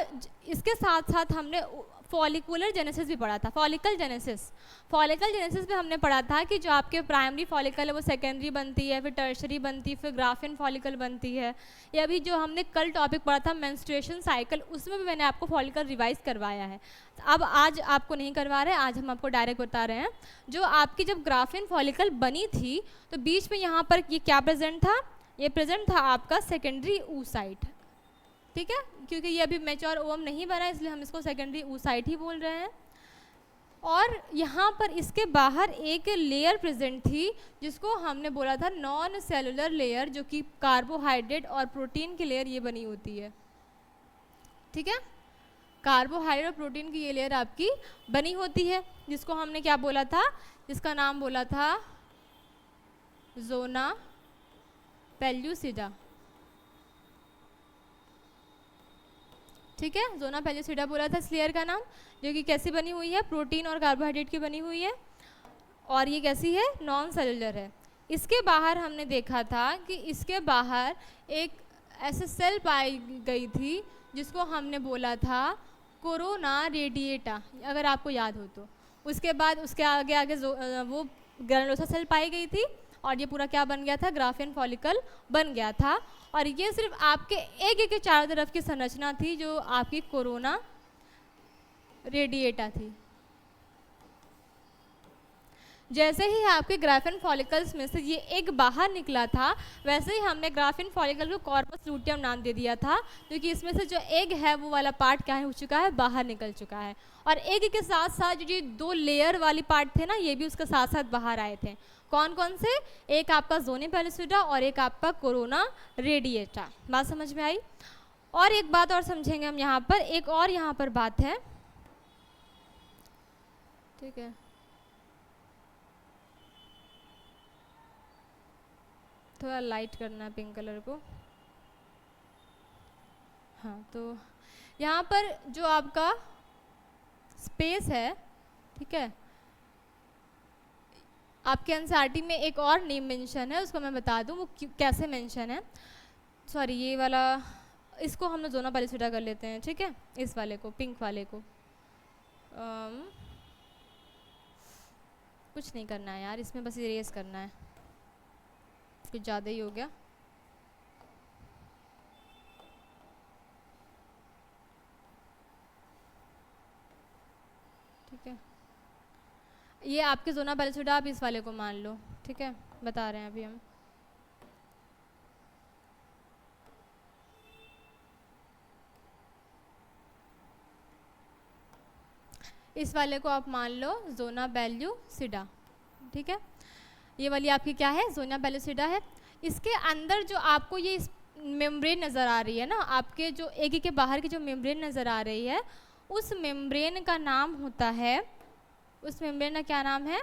इसके साथ साथ हमने फॉलिकुलर जेनेसिस भी पढ़ा था, फॉलिकल जेनेसिस में हमने पढ़ा था कि जो आपके प्राइमरी फॉलिकल है वो सेकेंडरी बनती है, फिर टर्शरी बनती है, फिर ग्राफिन फॉलिकल बनती है। ये अभी जो हमने कल टॉपिक पढ़ा था मेंस्ट्रुएशन साइकिल, उसमें भी मैंने आपको फॉलिकल रिवाइज करवाया है। अब आज आपको नहीं करवा रहे, आज हम आपको डायरेक्ट बता रहे हैं। जो आपकी जब ग्राफिन फॉलिकल बनी थी तो बीच में यहाँ पर ये क्या प्रेजेंट था, ये प्रेजेंट था आपका सेकेंडरी oocyte, ठीक है। क्योंकि ये अभी मैच्योर ओवम नहीं बना इसलिए हम इसको सेकेंडरी oocyte ही बोल रहे हैं। और यहाँ पर इसके बाहर एक लेयर प्रेजेंट थी जिसको हमने बोला था नॉन सेलुलर लेयर, जो कि कार्बोहाइड्रेट और प्रोटीन की लेयर ये बनी होती है, ठीक है। कार्बोहाइड्रेट और प्रोटीन की ये लेयर आपकी बनी होती है, जिसको हमने क्या बोला था, जिसका नाम बोला था ज़ोना पेल्यूसिडा, ठीक है। ज़ोना पेल्यूसिडा बोला था इस लेयर का नाम, जो कि कैसी बनी हुई है, प्रोटीन और कार्बोहाइड्रेट की बनी हुई है और ये कैसी है, नॉन सेलुलर है। इसके बाहर हमने देखा था कि इसके बाहर एक ऐसे सेल पाई गई थी जिसको हमने बोला था कोरोना रेडिएटा, अगर आपको याद हो तो। उसके बाद उसके आगे आगे वो ग्रैनुलोसा सेल पाई गई थी और ये पूरा क्या बन गया था, ग्राफिन फॉलिकल बन गया था। और ये सिर्फ आपके एक के चारों तरफ की संरचना थी जो आपकी कोरोना रेडिएटा थी। जैसे ही आपके ग्राफिन फॉलिकल्स में से ये एग बाहर निकला था, वैसे ही हमने ग्राफिन फॉलिकल को कॉर्पस लूटियम नाम दे दिया था, क्योंकि इसमें से जो एग है वो वाला पार्ट क्या हो चुका है, बाहर निकल चुका है। और एग के साथ साथ जो 2 लेयर वाली पार्ट थे ना, ये भी उसके साथ साथ बाहर आए थे। कौन कौन से, एक आपका ज़ोना पेल्यूसिडा और एक आपका कोरोना रेडिएटा। बात समझ में आई। और एक बात और समझेंगे हम यहाँ पर, एक और यहाँ पर बात है ठीक है, थोड़ा लाइट करना है पिंक कलर को। हाँ, तो यहाँ पर जो आपका स्पेस है, ठीक है, आपके एनसीईआरटी में एक और नेम मेंशन है, उसको मैं बता दूँ वो कैसे मेंशन है। सॉरी, ये वाला इसको हम लोग जोना पैलिसिडा कर लेते हैं, ठीक है, इस वाले को, पिंक वाले को। कुछ नहीं करना है यार, इसमें बस इरेज करना है, कुछ ज़्यादा ही हो गया। ठीक है, ये आपके जोना पैलिसिडा, आप इस वाले को मान लो, ठीक है, बता रहे हैं अभी हम। इस वाले को आप मान लो जोना पैलिसिडा, ठीक है, ये वाली आपकी क्या है, जोना पैलिसिडा है। इसके अंदर जो आपको ये मेम्ब्रेन नज़र आ रही है ना, आपके जो एग के बाहर की जो मेम्ब्रेन नज़र आ रही है, उस मेम्ब्रेन का नाम होता है, उस मेम्ब्रेन का क्या नाम है,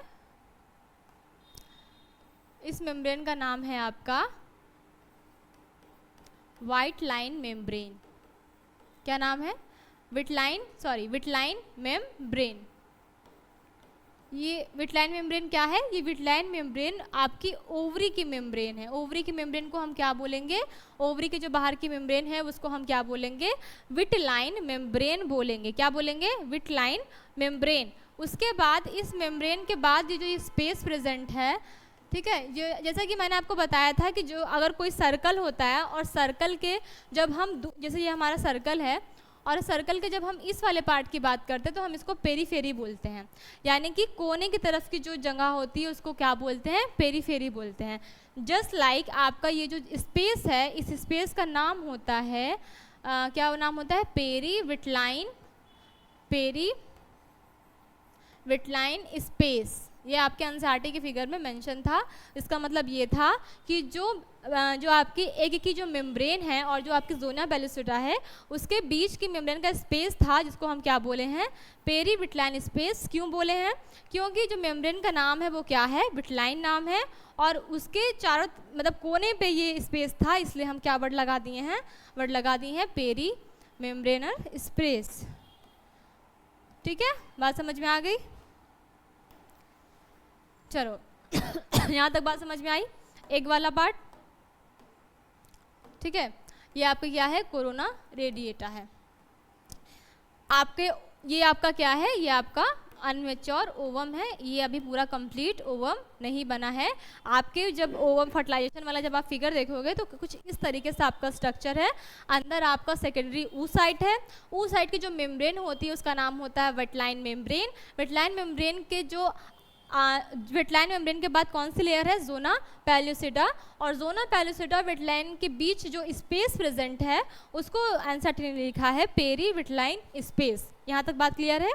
इस मेम्ब्रेन का नाम है आपका व्हाइट लाइन मेम्ब्रेन। क्या नाम है, विटलाइन मेम्ब्रेन। ये विटलाइन मेम्ब्रेन क्या है, ये विटलाइन मेम्ब्रेन आपकी ओवरी की मेम्ब्रेन है। ओवरी की मेम्ब्रेन को हम क्या बोलेंगे, ओवरी के जो बाहर की मेम्ब्रेन है उसको हम क्या बोलेंगे, विटलाइन मेम्ब्रेन बोलेंगे। क्या बोलेंगे, विटलाइन मेम्ब्रेन। उसके बाद इस मेम्ब्रेन के बाद ये जो ये स्पेस प्रेजेंट है, ठीक है, जैसा कि मैंने आपको बताया था कि जो अगर कोई सर्कल होता है और सर्कल के जब हम जैसे ये हमारा सर्कल है और सर्कल के जब हम इस वाले पार्ट की बात करते हैं तो हम इसको पेरीफेरी बोलते हैं, यानी कि कोने की तरफ की जो जगह होती है उसको क्या बोलते हैं, पेरीफेरी बोलते हैं। जस्ट लाइक आपका ये जो स्पेस है, इस स्पेस का नाम होता है क्या नाम होता है, पेरी विटलाइन स्पेस। ये आपके एनसीईआरटी के फिगर में मेंशन था। इसका मतलब ये था कि जो आपकी एग की जो मेम्ब्रेन है और जो आपकी जोना पैलिसिडा है उसके बीच की मेम्ब्रेन का स्पेस था, जिसको हम क्या बोले हैं, पेरी विटलाइन स्पेस। क्यों बोले हैं, क्योंकि जो मेम्ब्रेन का नाम है वो क्या है, विटलाइन नाम है, और उसके चारों मतलब कोने पे ये स्पेस था, इसलिए हम क्या वर्ड लगा दिए हैं, वर्ड लगा दिए हैं पेरी मेम्ब्रेनर स्पेस। ठीक है, बात समझ में आ गई, चलो यहाँ तक बात समझ में आई, एक वाला पार्ट। ठीक है, ये आपका क्या है, कोरोना रेडिएटा है। आपके ये आपका क्या है, ये आपका अनमेच्योर ओवम है, ये अभी पूरा कंप्लीट ओवम नहीं बना है। आपके जब ओवम फर्टिलाइजेशन वाला जब आप फिगर देखोगे तो कुछ इस तरीके से आपका स्ट्रक्चर है। अंदर आपका सेकेंडरी oocyte है, oocyte की जो मेम्ब्रेन होती है उसका नाम होता है विटलाइन मेम्ब्रेन। विटलाइन मेम्ब्रेन के जो विटलाइन मेम्ब्रेन के बाद कौन सी लेयर है, जोना पैलिसिडा, और जोना पैलिसिडा विटलाइन के बीच जो स्पेस प्रेजेंट है उसको एनसीईआरटी ने लिखा है पेरी विटलाइन स्पेस। यहाँ तक बात क्लियर है।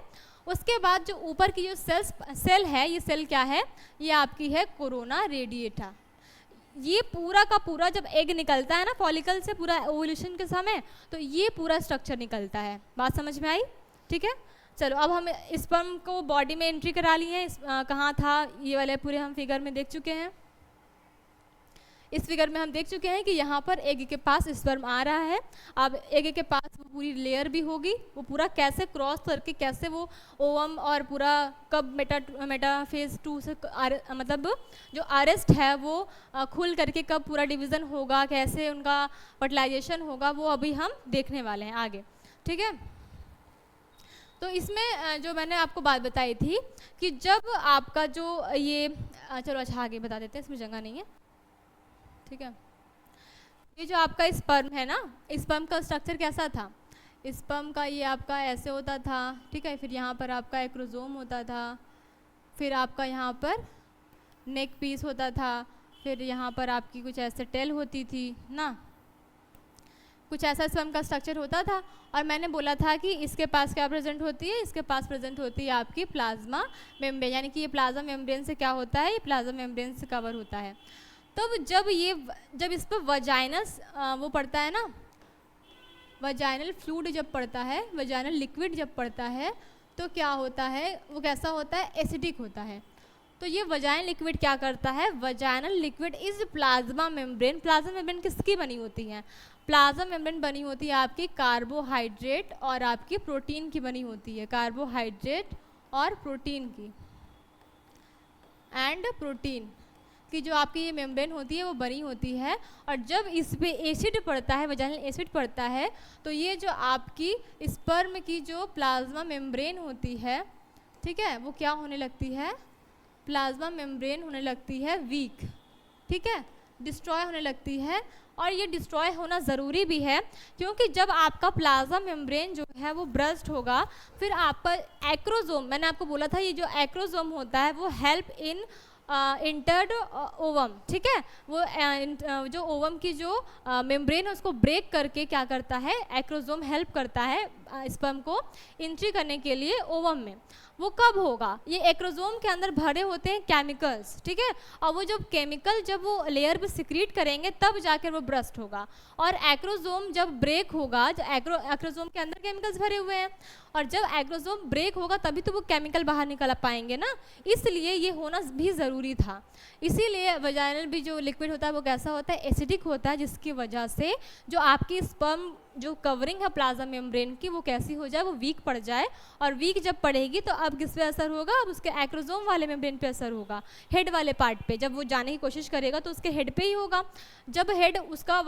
उसके बाद जो ऊपर की जो सेल है, ये सेल क्या है, ये आपकी है कोरोना रेडिएटा। ये पूरा का पूरा जब एग निकलता है ना फॉलिकल से पूरा ओवुलेशन के समय, तो ये पूरा स्ट्रक्चर निकलता है। बात समझ में आई, ठीक है। चलो अब हम स्पर्म को बॉडी में एंट्री करा लिए हैं। कहाँ था, ये वाले पूरे हम फिगर में देख चुके हैं। इस फिगर में हम देख चुके हैं कि यहाँ पर एग के पास स्पर्म आ रहा है। अब एग के पास वो पूरी लेयर भी होगी, वो पूरा कैसे क्रॉस करके कैसे वो ओवम और पूरा कब मेटाफेज 2 से मतलब जो आरेस्ट है वो खुल करके कब पूरा डिवीज़न होगा, कैसे उनका फर्टिलाइजेशन होगा, वो अभी हम देखने वाले हैं आगे। ठीक है, तो इसमें जो मैंने आपको बात बताई थी कि जब आपका जो ये चलो अच्छा आगे बता देते हैं, इसमें जगह नहीं है। ठीक है, ये जो आपका स्पर्म है ना, स्पर्म का स्ट्रक्चर कैसा था, स्पर्म का ये आपका ऐसे होता था। ठीक है, फिर यहाँ पर आपका एक्रोजोम होता था, फिर आपका यहाँ पर नेक पीस होता था, फिर यहाँ पर आपकी कुछ ऐसे टेल होती थी ना, कुछ ऐसा स्पर्म का स्ट्रक्चर होता था। और मैंने बोला था कि इसके पास क्या प्रेजेंट होती है, इसके पास प्रेजेंट होती है आपकी प्लाज्मा मेम्ब्रेन, यानी कि ये प्लाज्मा मेम्ब्रेन से क्या होता है, ये प्लाज्मा मेम्ब्रेन से कवर होता है। तब जब इस पर वजाइनस वो पड़ता है ना, वजाइनल फ्लूइड जब पड़ता है, वजाइनल लिक्विड जब पड़ता है, तो क्या होता है, वो कैसा होता है, एसिडिक होता है। तो ये वजाइनल लिक्विड क्या करता है, vaginal liquid is plasma membrane. Plasma membrane किसकी बनी होती है, प्लाज्मा मेम्ब्रेन बनी होती है आपकी कार्बोहाइड्रेट और आपकी प्रोटीन की बनी होती है, कार्बोहाइड्रेट और प्रोटीन की, एंड प्रोटीन की जो आपकी ये मेम्ब्रेन होती है वो बनी होती है। और जब इस पे एसिड पड़ता है, वजाइनल एसिड पड़ता है, तो ये जो आपकी स्पर्म की जो प्लाज्मा मेम्ब्रेन होती है, ठीक है, वो क्या होने लगती है, प्लाज्मा मेम्ब्रेन होने लगती है वीक, ठीक है, डिस्ट्रॉय होने लगती है। और ये डिस्ट्रॉय होना ज़रूरी भी है, क्योंकि जब आपका प्लाज्मा मेम्ब्रेन जो है वो ब्रस्ट होगा, फिर आपका एक्रोजोम, मैंने आपको बोला था ये जो एक्रोजोम होता है वो हेल्प इन इंटर्ड ओवम, ठीक है, वो जो ओवम की जो मेम्ब्रेन है उसको ब्रेक करके क्या करता है, एक्रोजोम हेल्प करता है स्पर्म को एंट्री करने के लिए ओवम में। वो कब होगा, ये एक्रोजोम के अंदर भरे होते हैं केमिकल्स, ठीक है, और वो जब केमिकल जब वो लेयर पे सिक्रीट करेंगे तब जाकर वो ब्रस्ट होगा। और एक्रोजोम जब ब्रेक होगा, जो एक्रोजोम के अंदर केमिकल्स भरे हुए हैं, और जब एक्रोजोम ब्रेक होगा तभी तो वो केमिकल बाहर निकल पाएंगे ना, इसलिए ये होना भी ज़रूरी था। इसीलिए वजाइनल भी जो लिक्विड होता है वो कैसा होता है, एसिडिक होता है, जिसकी वजह से जो आपकी स्पर्म जो कवरिंग है प्लाज्मा मेम्ब्रेन की वो कैसी हो जाए, वो वीक पड़ जाए। और वीक जब पड़ेगी तो अब किस पे असर होगा, अब उसके एक्रोजोम वाले मेम्ब्रेन पे असर होगा, हेड वाले पार्ट पे। जब वो जाने की कोशिश करेगा तो उसके हेड पे ही होगा। जब हेड उसका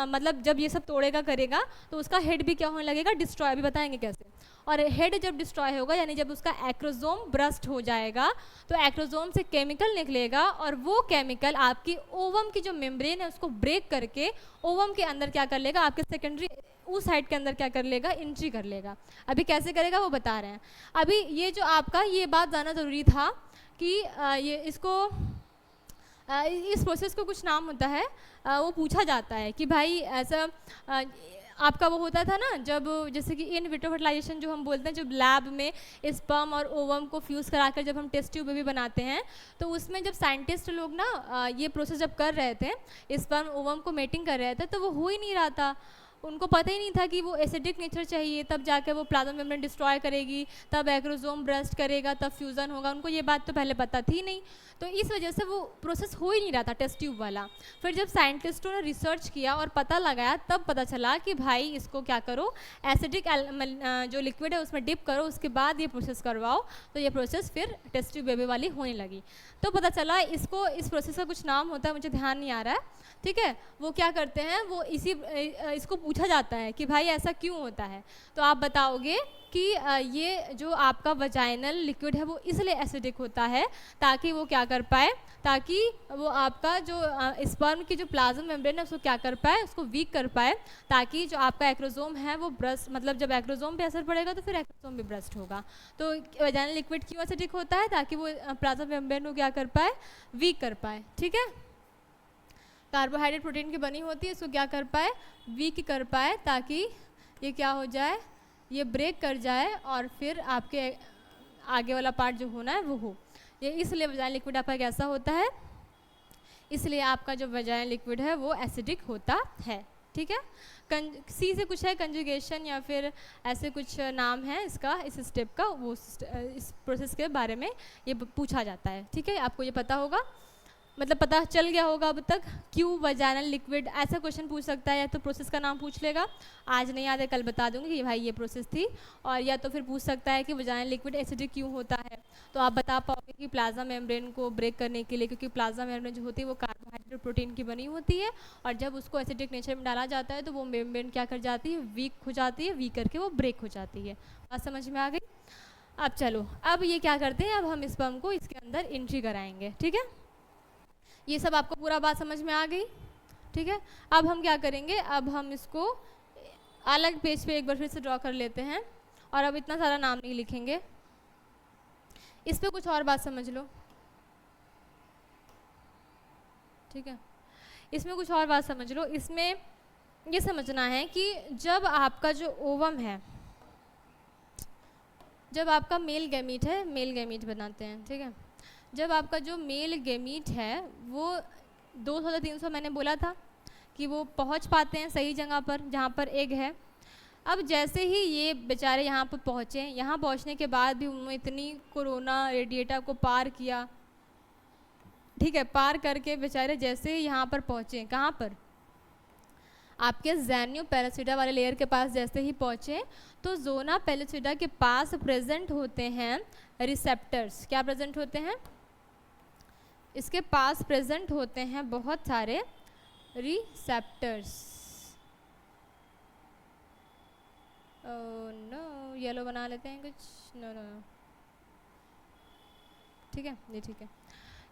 मतलब जब ये सब तोड़ेगा करेगा तो उसका हेड भी क्या होने लगेगा, डिस्ट्रॉय, अभी बताएंगे कैसे। और हेड जब डिस्ट्रॉय होगा यानी जब उसका एक्रोजोम ब्रस्ट हो जाएगा तो एक्रोजोम से केमिकल निकलेगा, और वो केमिकल आपकी ओवम की जो मेम्ब्रेन है उसको ब्रेक करके ओवम के अंदर क्या कर लेगा, आपके सेकेंडरी उस साइड के अंदर क्या कर लेगा, एंट्री कर लेगा। अभी कैसे करेगा वो बता रहे हैं। अभी ये जो आपका ये बात जानना ज़रूरी था कि ये इसको इस प्रोसेस को कुछ नाम होता है, वो पूछा जाता है कि भाई ऐसा आपका वो होता था ना, जब जैसे कि इन विट्रो फर्टिलाइजेशन जो हम बोलते हैं, जब लैब में स्पर्म और ओवम को फ्यूज़ कराकर जब हम टेस्ट ट्यूब बेबी बनाते हैं, तो उसमें जब साइंटिस्ट लोग ना ये प्रोसेस जब कर रहे थे, स्पर्म ओवम को मेटिंग कर रहे थे, तो वो हो ही नहीं रहा था। उनको पता ही नहीं था कि वो एसिडिक नेचर चाहिए, तब जाकर वो प्लाज्मा मेम्ब्रेन डिस्ट्रॉय करेगी, तब एक्रोजोम ब्रस्ट करेगा, तब फ्यूज़न होगा। उनको ये बात तो पहले पता थी नहीं, तो इस वजह से वो प्रोसेस हो ही नहीं रहा था टेस्ट ट्यूब वाला। फिर जब साइंटिस्टों ने रिसर्च किया और पता लगाया, तब पता चला कि भाई इसको क्या करो, एसिडिक जो लिक्विड है उसमें डिप करो, उसके बाद ये प्रोसेस करवाओ, तो ये प्रोसेस फिर टेस्ट ट्यूब बेबी वाली होने लगी। तो पता चला इसको, इस प्रोसेस का कुछ नाम होता है, मुझे ध्यान नहीं आ रहा है, ठीक है। वो क्या करते हैं, वो इसको पूछा जाता है कि भाई ऐसा क्यों होता है, तो आप बताओगे कि ये जो आपका वजाइनल लिक्विड है वो इसलिए एसिडिक होता है ताकि वो क्या कर पाए, ताकि वो आपका जो स्पर्म की जो प्लाज्मा मेम्ब्रेन है उसको क्या कर पाए, उसको वीक कर पाए, ताकि जो आपका एक्रोजोम है वो ब्रस्ट, मतलब जब एक्रोजोम पे असर पड़ेगा तो फिर एक्रोजोम भी ब्रस्ट होगा। तो वजाइनल लिक्विड क्यों एसिडिक होता है, ताकि वो प्लाज्मा मेम्ब्रेन को क्या कर पाए, वीक कर पाए, ठीक है। कार्बोहाइड्रेट प्रोटीन की बनी होती है, इसको क्या कर पाए, वीक कर पाए, ताकि ये क्या हो जाए, ये ब्रेक कर जाए और फिर आपके आगे वाला पार्ट जो होना है वो हो। ये इसलिए वजाइनल लिक्विड आपका कैसा होता है, इसलिए आपका जो वजाइनल लिक्विड है वो एसिडिक होता है, ठीक है। सी से कुछ है कंजुगेशन या फिर ऐसे कुछ नाम है इसका, इस स्टेप का, वो इस प्रोसेस के बारे में ये पूछा जाता है, ठीक है। आपको ये पता होगा, मतलब पता चल गया होगा अब तक, क्यों वजाइनल लिक्विड, ऐसा क्वेश्चन पूछ सकता है, या तो प्रोसेस का नाम पूछ लेगा, आज नहीं याद है कल बता दूंगी कि भाई ये प्रोसेस थी, और या तो फिर पूछ सकता है कि वजाइनल लिक्विड एसिडिक क्यों होता है, तो आप बता पाओगे कि प्लाज्मा मेम्ब्रेन को ब्रेक करने के लिए, क्योंकि प्लाज्मा मेम्ब्रेन जो होती है वो कार्बोहाइड्रेट प्रोटीन की बनी होती है, और जब उसको एसिडिक नेचर में डाला जाता है तो वो मेम्ब्रेन क्या कर जाती है, वीक हो जाती है, वीक करके वो ब्रेक हो जाती है। बात समझ में आ गई। अब चलो, अब ये क्या करते हैं, अब हम स्पर्म को इसके अंदर एंट्री कराएंगे, ठीक है। ये सब आपको पूरा बात समझ में आ गई, ठीक है। अब हम क्या करेंगे, अब हम इसको अलग पेज पे एक बार फिर से ड्रॉ कर लेते हैं, और अब इतना सारा नाम नहीं लिखेंगे, इस पे कुछ और बात समझ लो, ठीक है। इसमें कुछ और बात समझ लो, इसमें ये समझना है कि जब आपका जो ओवम है, जब आपका मेल गैमीट है, मेल गैमीट बनाते हैं, ठीक है, जब आपका जो मेल गैमीट है वो 200 से 300 मैंने बोला था कि वो पहुंच पाते हैं सही जगह पर जहाँ पर एग है, अब जैसे ही ये बेचारे यहाँ पर पहुँचे, यहाँ पहुँचने के बाद भी उन्होंने इतनी कोरोना रेडिएटा को पार किया, ठीक है, पार करके बेचारे जैसे ही यहाँ पर पहुँचे, कहाँ पर, आपके ज़ेन्यो पेलुसिडा वाले लेयर के पास जैसे ही पहुँचे तो ज़ोना पेलुसिडा के पास प्रेजेंट होते हैं रिसेप्टर्स। क्या प्रेजेंट होते हैं? इसके पास प्रेजेंट होते हैं बहुत सारे रिसेप्टर्स। नो, येलो बना लेते हैं कुछ, नो नो, ठीक है, ये ठीक है।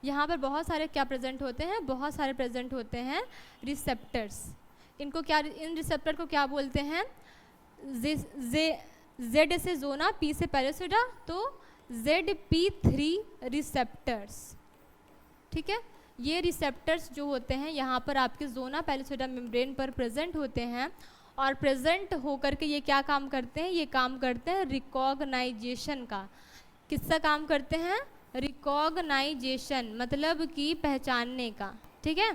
यहाँ पर बहुत सारे क्या प्रेजेंट होते हैं? बहुत सारे प्रेजेंट होते हैं रिसेप्टर्स। इनको क्या, इन रिसेप्टर को क्या बोलते हैं? जेड से ज़ोना, पी से पेलुसिडा, तो ZP3 रिसेप्टर्स, ठीक है। ये रिसेप्टर्स जो होते हैं यहाँ पर आपके ज़ोना पेलुसिडा मेम्ब्रेन पर प्रेजेंट होते हैं और प्रेजेंट होकर के ये क्या काम करते हैं? ये काम करते हैं रिकॉग्नाइजेशन का। किसका काम करते हैं? रिकॉग्नाइजेशन, मतलब कि पहचानने का, ठीक है,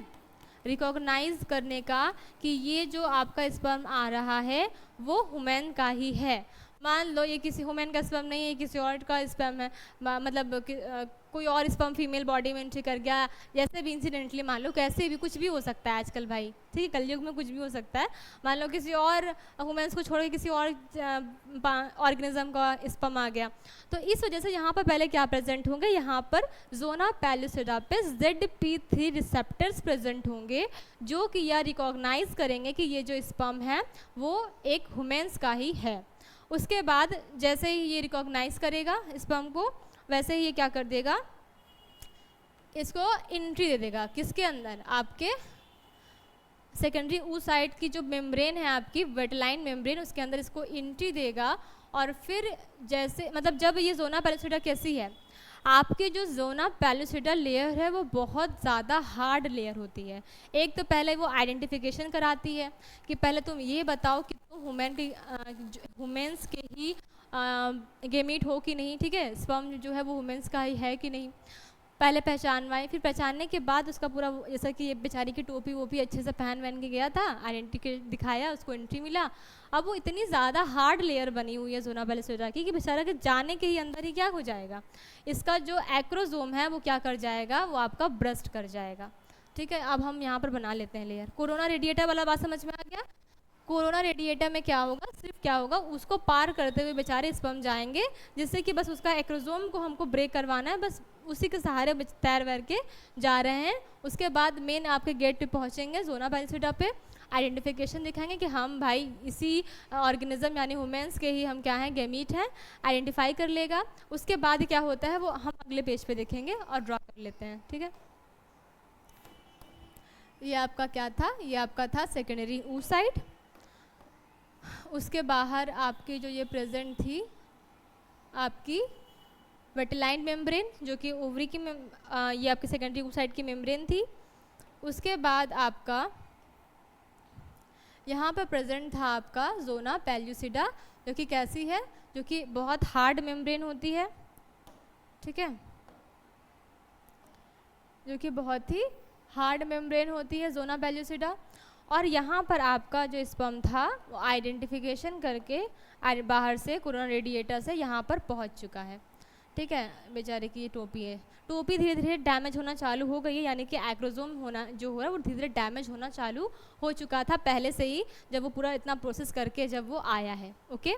रिकॉग्नाइज करने का कि ये जो आपका स्पर्म आ रहा है वो वुमेन का ही है। मान लो ये किसी वुमेन का स्पर्म नहीं है, किसी और का स्पर्म है, मतलब कोई और स्पर्म फीमेल बॉडी में एंट्री कर गया, जैसे भी इंसिडेंटली, मान लो कैसे भी कुछ भी हो सकता है आजकल भाई, ठीक है, कलयुग में कुछ भी हो सकता है। मान लो किसी और वुमेन्स को छोड़ के किसी और ऑर्गेनिज्म का स्पर्म आ गया, तो इस वजह से यहाँ पर पहले क्या प्रेजेंट होंगे? यहाँ पर ज़ोना पेलुसिडा पे ZP3 रिसेप्टर्स प्रेजेंट होंगे जो कि यह रिकॉग्नाइज करेंगे कि ये जो स्पर्म है वो एक वुमेन्स का ही है। उसके बाद जैसे ही ये रिकॉग्नाइज करेगा स्पर्म को, वैसे ही ये क्या कर देगा? इसको एंट्री दे देगा किसके अंदर? आपके सेकेंडरी oocyte की जो मेम्ब्रेन है आपकी वेटलाइन मेम्ब्रेन, उसके अंदर इसको एंट्री देगा। और फिर जैसे, मतलब जब ये ज़ोना पेलुसिडा कैसी है, आपकी जो ज़ोना पेलुसिडा लेयर है वो बहुत ज़्यादा हार्ड लेयर होती है। एक तो पहले वो आइडेंटिफिकेशन कराती है कि पहले तुम ये बताओ कि तुम वुमेन्स के ही गेमीट हो कि नहीं, ठीक है, स्पर्म जो है वो वुमेन्स का ही है कि नहीं, पहले पहचानवाएं। फिर पहचानने के बाद उसका पूरा, जैसा कि ये बेचारी की टोपी वोपी अच्छे से पहन वहन के गया था, आइडेंटिटी दिखाया, उसको एंट्री मिला। अब वो इतनी ज़्यादा हार्ड लेयर बनी हुई है ज़ोना पेलुसिडा की कि बेचारा के जाने के ही अंदर ही क्या हो जाएगा, इसका जो एक्रोजोम है वो क्या कर जाएगा? वो आपका ब्रस्ट कर जाएगा, ठीक है। अब हम यहाँ पर बना लेते हैं लेयर। कोरोना रेडिएटा वाला बात समझ में आ गया? कोरोना रेडिएटा में क्या होगा? सिर्फ क्या होगा, उसको पार करते हुए बेचारे स्पर्म जाएंगे, जिससे कि बस उसका एक्रोजोम को हमको ब्रेक करवाना है, बस उसी के सहारे तैर वैर के जा रहे हैं। उसके बाद मेन आपके गेट पे पहुंचेंगे ज़ोना पेलुसिडा पे, आइडेंटिफिकेशन दिखाएंगे कि हम भाई इसी ऑर्गेनिज्म यानी वुमेन्स के ही हम क्या हैं, गेमीट हैं, आइडेंटिफाई कर लेगा। उसके बाद क्या होता है वो हम अगले पेज पे देखेंगे और ड्रॉ कर लेते हैं, ठीक है। ये आपका क्या था? ये आपका था सेकेंडरी oocyte। उसके बाहर आपकी जो ये प्रेजेंट थी आपकी वेटलाइन मेम्ब्रेन, जो कि ओवरी की ये आपकी सेकेंडरी oocyte की मेम्ब्रेन थी। उसके बाद आपका यहाँ पर प्रेजेंट था आपका ज़ोना पेलुसिडा, जो कि कैसी है? जो कि बहुत हार्ड मेम्ब्रेन होती है, ठीक है, जो कि बहुत ही हार्ड मेम्ब्रेन होती है ज़ोना पेलुसिडा। और यहाँ पर आपका जो स्पर्म था वो आइडेंटिफिकेशन करके बाहर से कोरोना रेडिएटा से यहाँ पर पहुँच चुका है, ठीक है। बेचारे की ये टोपी है, टोपी धीरे धीरे डैमेज होना चालू हो गई है, यानी कि एक्रोजोम होना जो हो रहा है वो धीरे धीरे डैमेज होना चालू हो चुका था पहले से ही, जब वो पूरा इतना प्रोसेस करके जब वो आया है, ओके।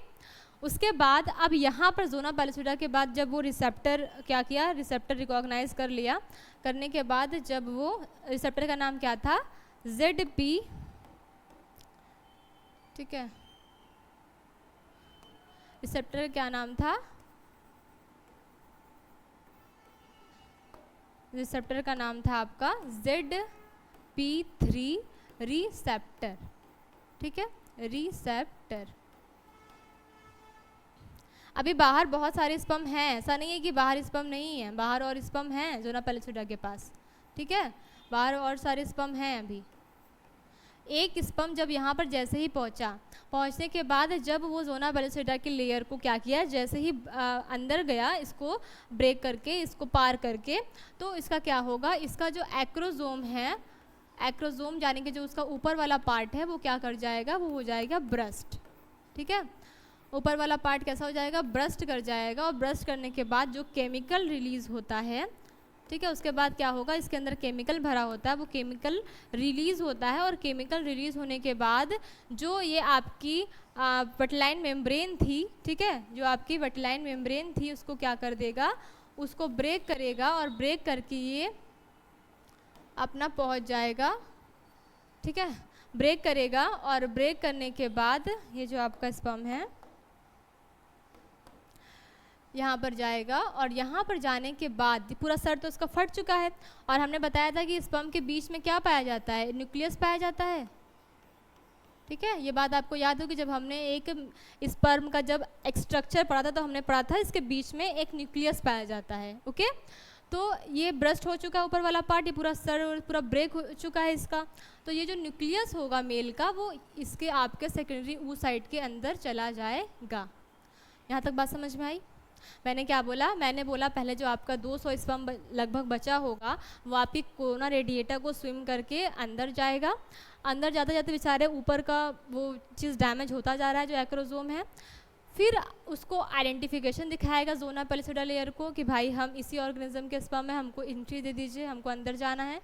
उसके बाद अब यहाँ पर ज़ोना पेलुसिडा के बाद जब वो रिसेप्टर क्या किया, रिसेप्टर रिकॉग्नाइज कर लिया, करने के बाद जब वो रिसेप्टर का नाम क्या था? ZP, ठीक है, रिसेप्टर क्या नाम था? रिसेप्टर का नाम था आपका ZP3 रिसेप्टर, ठीक है, रिसेप्टर। अभी बाहर बहुत सारे स्पर्म हैं, ऐसा नहीं है कि बाहर स्पर्म नहीं है, बाहर और स्पर्म हैं ज़ोना पेलुसिडा के पास, ठीक है, बाहर और सारे स्पर्म हैं। अभी एक स्पर्म जब यहाँ पर जैसे ही पहुँचने के बाद जब वो ज़ोना पेलुसिडा की लेयर को क्या किया, जैसे ही अंदर गया, इसको ब्रेक करके, इसको पार करके, तो इसका क्या होगा? इसका जो एक्रोजोम है, एक्रोजोम यानी कि जो उसका ऊपर वाला पार्ट है वो क्या कर जाएगा? वो हो जाएगा ब्रस्ट, ठीक है। ऊपर वाला पार्ट कैसा हो जाएगा, ब्रस्ट कर जाएगा, और ब्रस्ट करने के बाद जो केमिकल रिलीज होता है, ठीक है, उसके बाद क्या होगा, इसके अंदर केमिकल भरा होता है, वो केमिकल रिलीज़ होता है, और केमिकल रिलीज़ होने के बाद जो ये आपकी वटलाइन मेम्ब्रेन थी, ठीक है, जो आपकी वटलाइन मेम्ब्रेन थी उसको क्या कर देगा, उसको ब्रेक करेगा, और ब्रेक करके ये अपना पहुंच जाएगा, ठीक है, ब्रेक करेगा, और ब्रेक करने के बाद ये जो आपका स्पर्म है यहाँ पर जाएगा, और यहाँ पर जाने के बाद पूरा सर तो उसका फट चुका है, और हमने बताया था कि स्पर्म के बीच में क्या पाया जाता है, न्यूक्लियस पाया जाता है, ठीक है। ये बात आपको याद होगी, जब हमने एक स्पर्म का जब स्ट्रक्चर पढ़ा था तो हमने पढ़ा था इसके बीच में एक न्यूक्लियस पाया जाता है, ओके। तो ये ब्रस्ट हो चुका है ऊपर वाला पार्ट, ये पूरा सर पूरा ब्रेक हो चुका है इसका, तो ये जो न्यूक्लियस होगा मेल का वो इसके आपके सेकेंडरी oocyte के अंदर चला जाएगा। यहाँ तक बात समझ में आई? मैंने क्या बोला, मैंने बोला पहले जो आपका 200 स्पर्म लगभग बचा होगा वो आपकी कोरोना रेडिएटर को स्विम करके अंदर जाएगा, अंदर जाते जाते बेचारे ऊपर का वो चीज़ डैमेज होता जा रहा है जो एक्रोजोम है, फिर उसको आइडेंटिफिकेशन दिखाएगा ज़ोना पेलिसिडा लेयर को कि भाई हम इसी ऑर्गेनिज्म के स्पर्म में, हमको एंट्री दे दीजिए, हमको अंदर जाना है,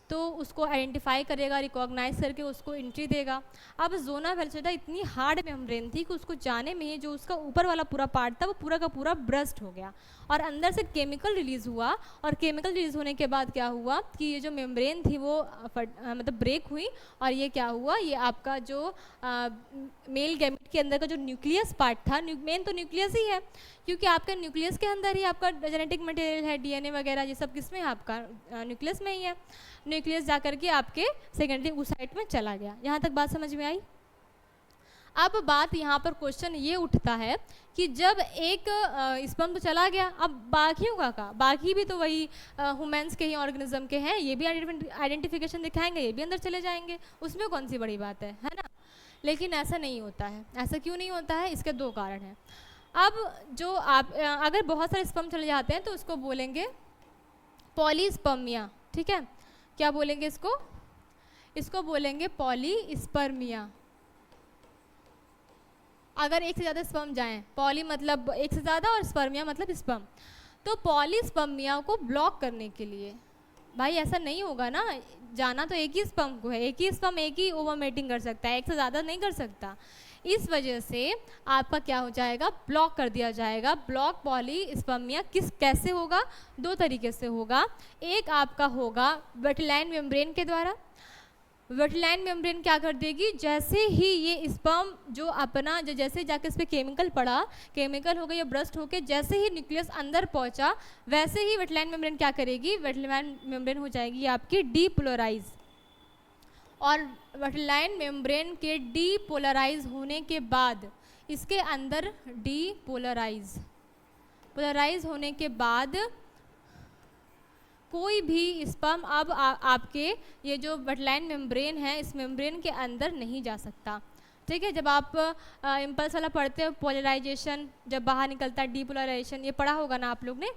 तो उसको आइडेंटिफाई करेगा, रिकॉग्नाइज करके उसको एंट्री देगा। अब ज़ोना पेलिसिडा इतनी हार्ड मेम्ब्रेन थी कि उसको जाने में ही जो उसका ऊपर वाला पूरा पार्ट था वो पूरा का पूरा ब्रस्ट हो गया, और अंदर से केमिकल रिलीज़ हुआ, और केमिकल रिलीज़ होने के बाद क्या हुआ कि ये जो मेम्ब्रेन थी वो मतलब ब्रेक हुई, और ये क्या हुआ, ये आपका जो मेल गैमेट के अंदर का जो न्यूक्लियस पार्ट था, मेन तो न्यूक्लियस ही है, क्योंकि आपका न्यूक्लियस के अंदर ही आपका जेनेटिक मटेरियल है, डीएनए वगैरह ये सब किस में है, आपका न्यूक्लियस में ही है। न्यूक्लियस जा करके आपके सेकेंडरी oocyte में चला गया। यहाँ तक बात समझ में आई? अब बात यहाँ पर क्वेश्चन ये उठता है कि जब एक स्पर्म तो चला गया, अब बाकियों का बाकी भी तो वही ह्यूमन्स के ही ऑर्गेनिज्म के हैं, ये भी आइडेंटिफिकेशन दिखाएंगे, ये भी अंदर चले जाएंगे, उसमें कौन सी बड़ी बात है ना। लेकिन ऐसा नहीं होता है। ऐसा क्यों नहीं होता है? इसके दो कारण हैं। अब जो आप अगर बहुत सारे स्पर्म चले जाते हैं तो उसको बोलेंगे पॉलीस्पर्मिया, ठीक है। क्या बोलेंगे इसको? इसको बोलेंगे पॉलीस्पर्मिया। अगर एक से ज़्यादा स्पर्म जाएं, पॉली मतलब एक से ज़्यादा और स्पर्मिया मतलब स्पर्म, तो पॉलीस्पर्मिया को ब्लॉक करने के लिए, भाई ऐसा नहीं होगा ना, जाना तो एक ही स्पर्म को है, एक ही स्पर्म एक ही ओवरमेटिंग कर सकता है, एक से ज़्यादा नहीं कर सकता। इस वजह से आपका क्या हो जाएगा, ब्लॉक कर दिया जाएगा। ब्लॉक पॉलीस्पर्मिया कैसे होगा? दो तरीके से होगा। एक आपका होगा वटलाइन मेम्ब्रेन के द्वारा। वटलाइन मेम्ब्रेन क्या कर देगी, जैसे ही ये स्पर्म जो अपना जो जैसे जाके इस पर केमिकल पड़ा, केमिकल हो गया या ब्रस्ट होके जैसे ही न्यूक्लियस अंदर पहुंचा, वैसे ही वटलाइन मेम्ब्रेन क्या करेगी, वटलाइन मेम्ब्रेन हो जाएगी आपकी डीपोलराइज। और वटलाइन मेम्ब्रेन के डीपोलराइज होने के बाद इसके अंदर पोलराइज होने के बाद कोई भी स्पर्म अब आपके ये जो वटलाइन मेम्ब्रेन है इस मेम्ब्रेन के अंदर नहीं जा सकता, ठीक है। जब आप इम्पल्स वाला पढ़ते हो पोलराइजेशन, जब बाहर निकलता है डीपोलराइजेशन, ये पढ़ा होगा ना आप लोग ने।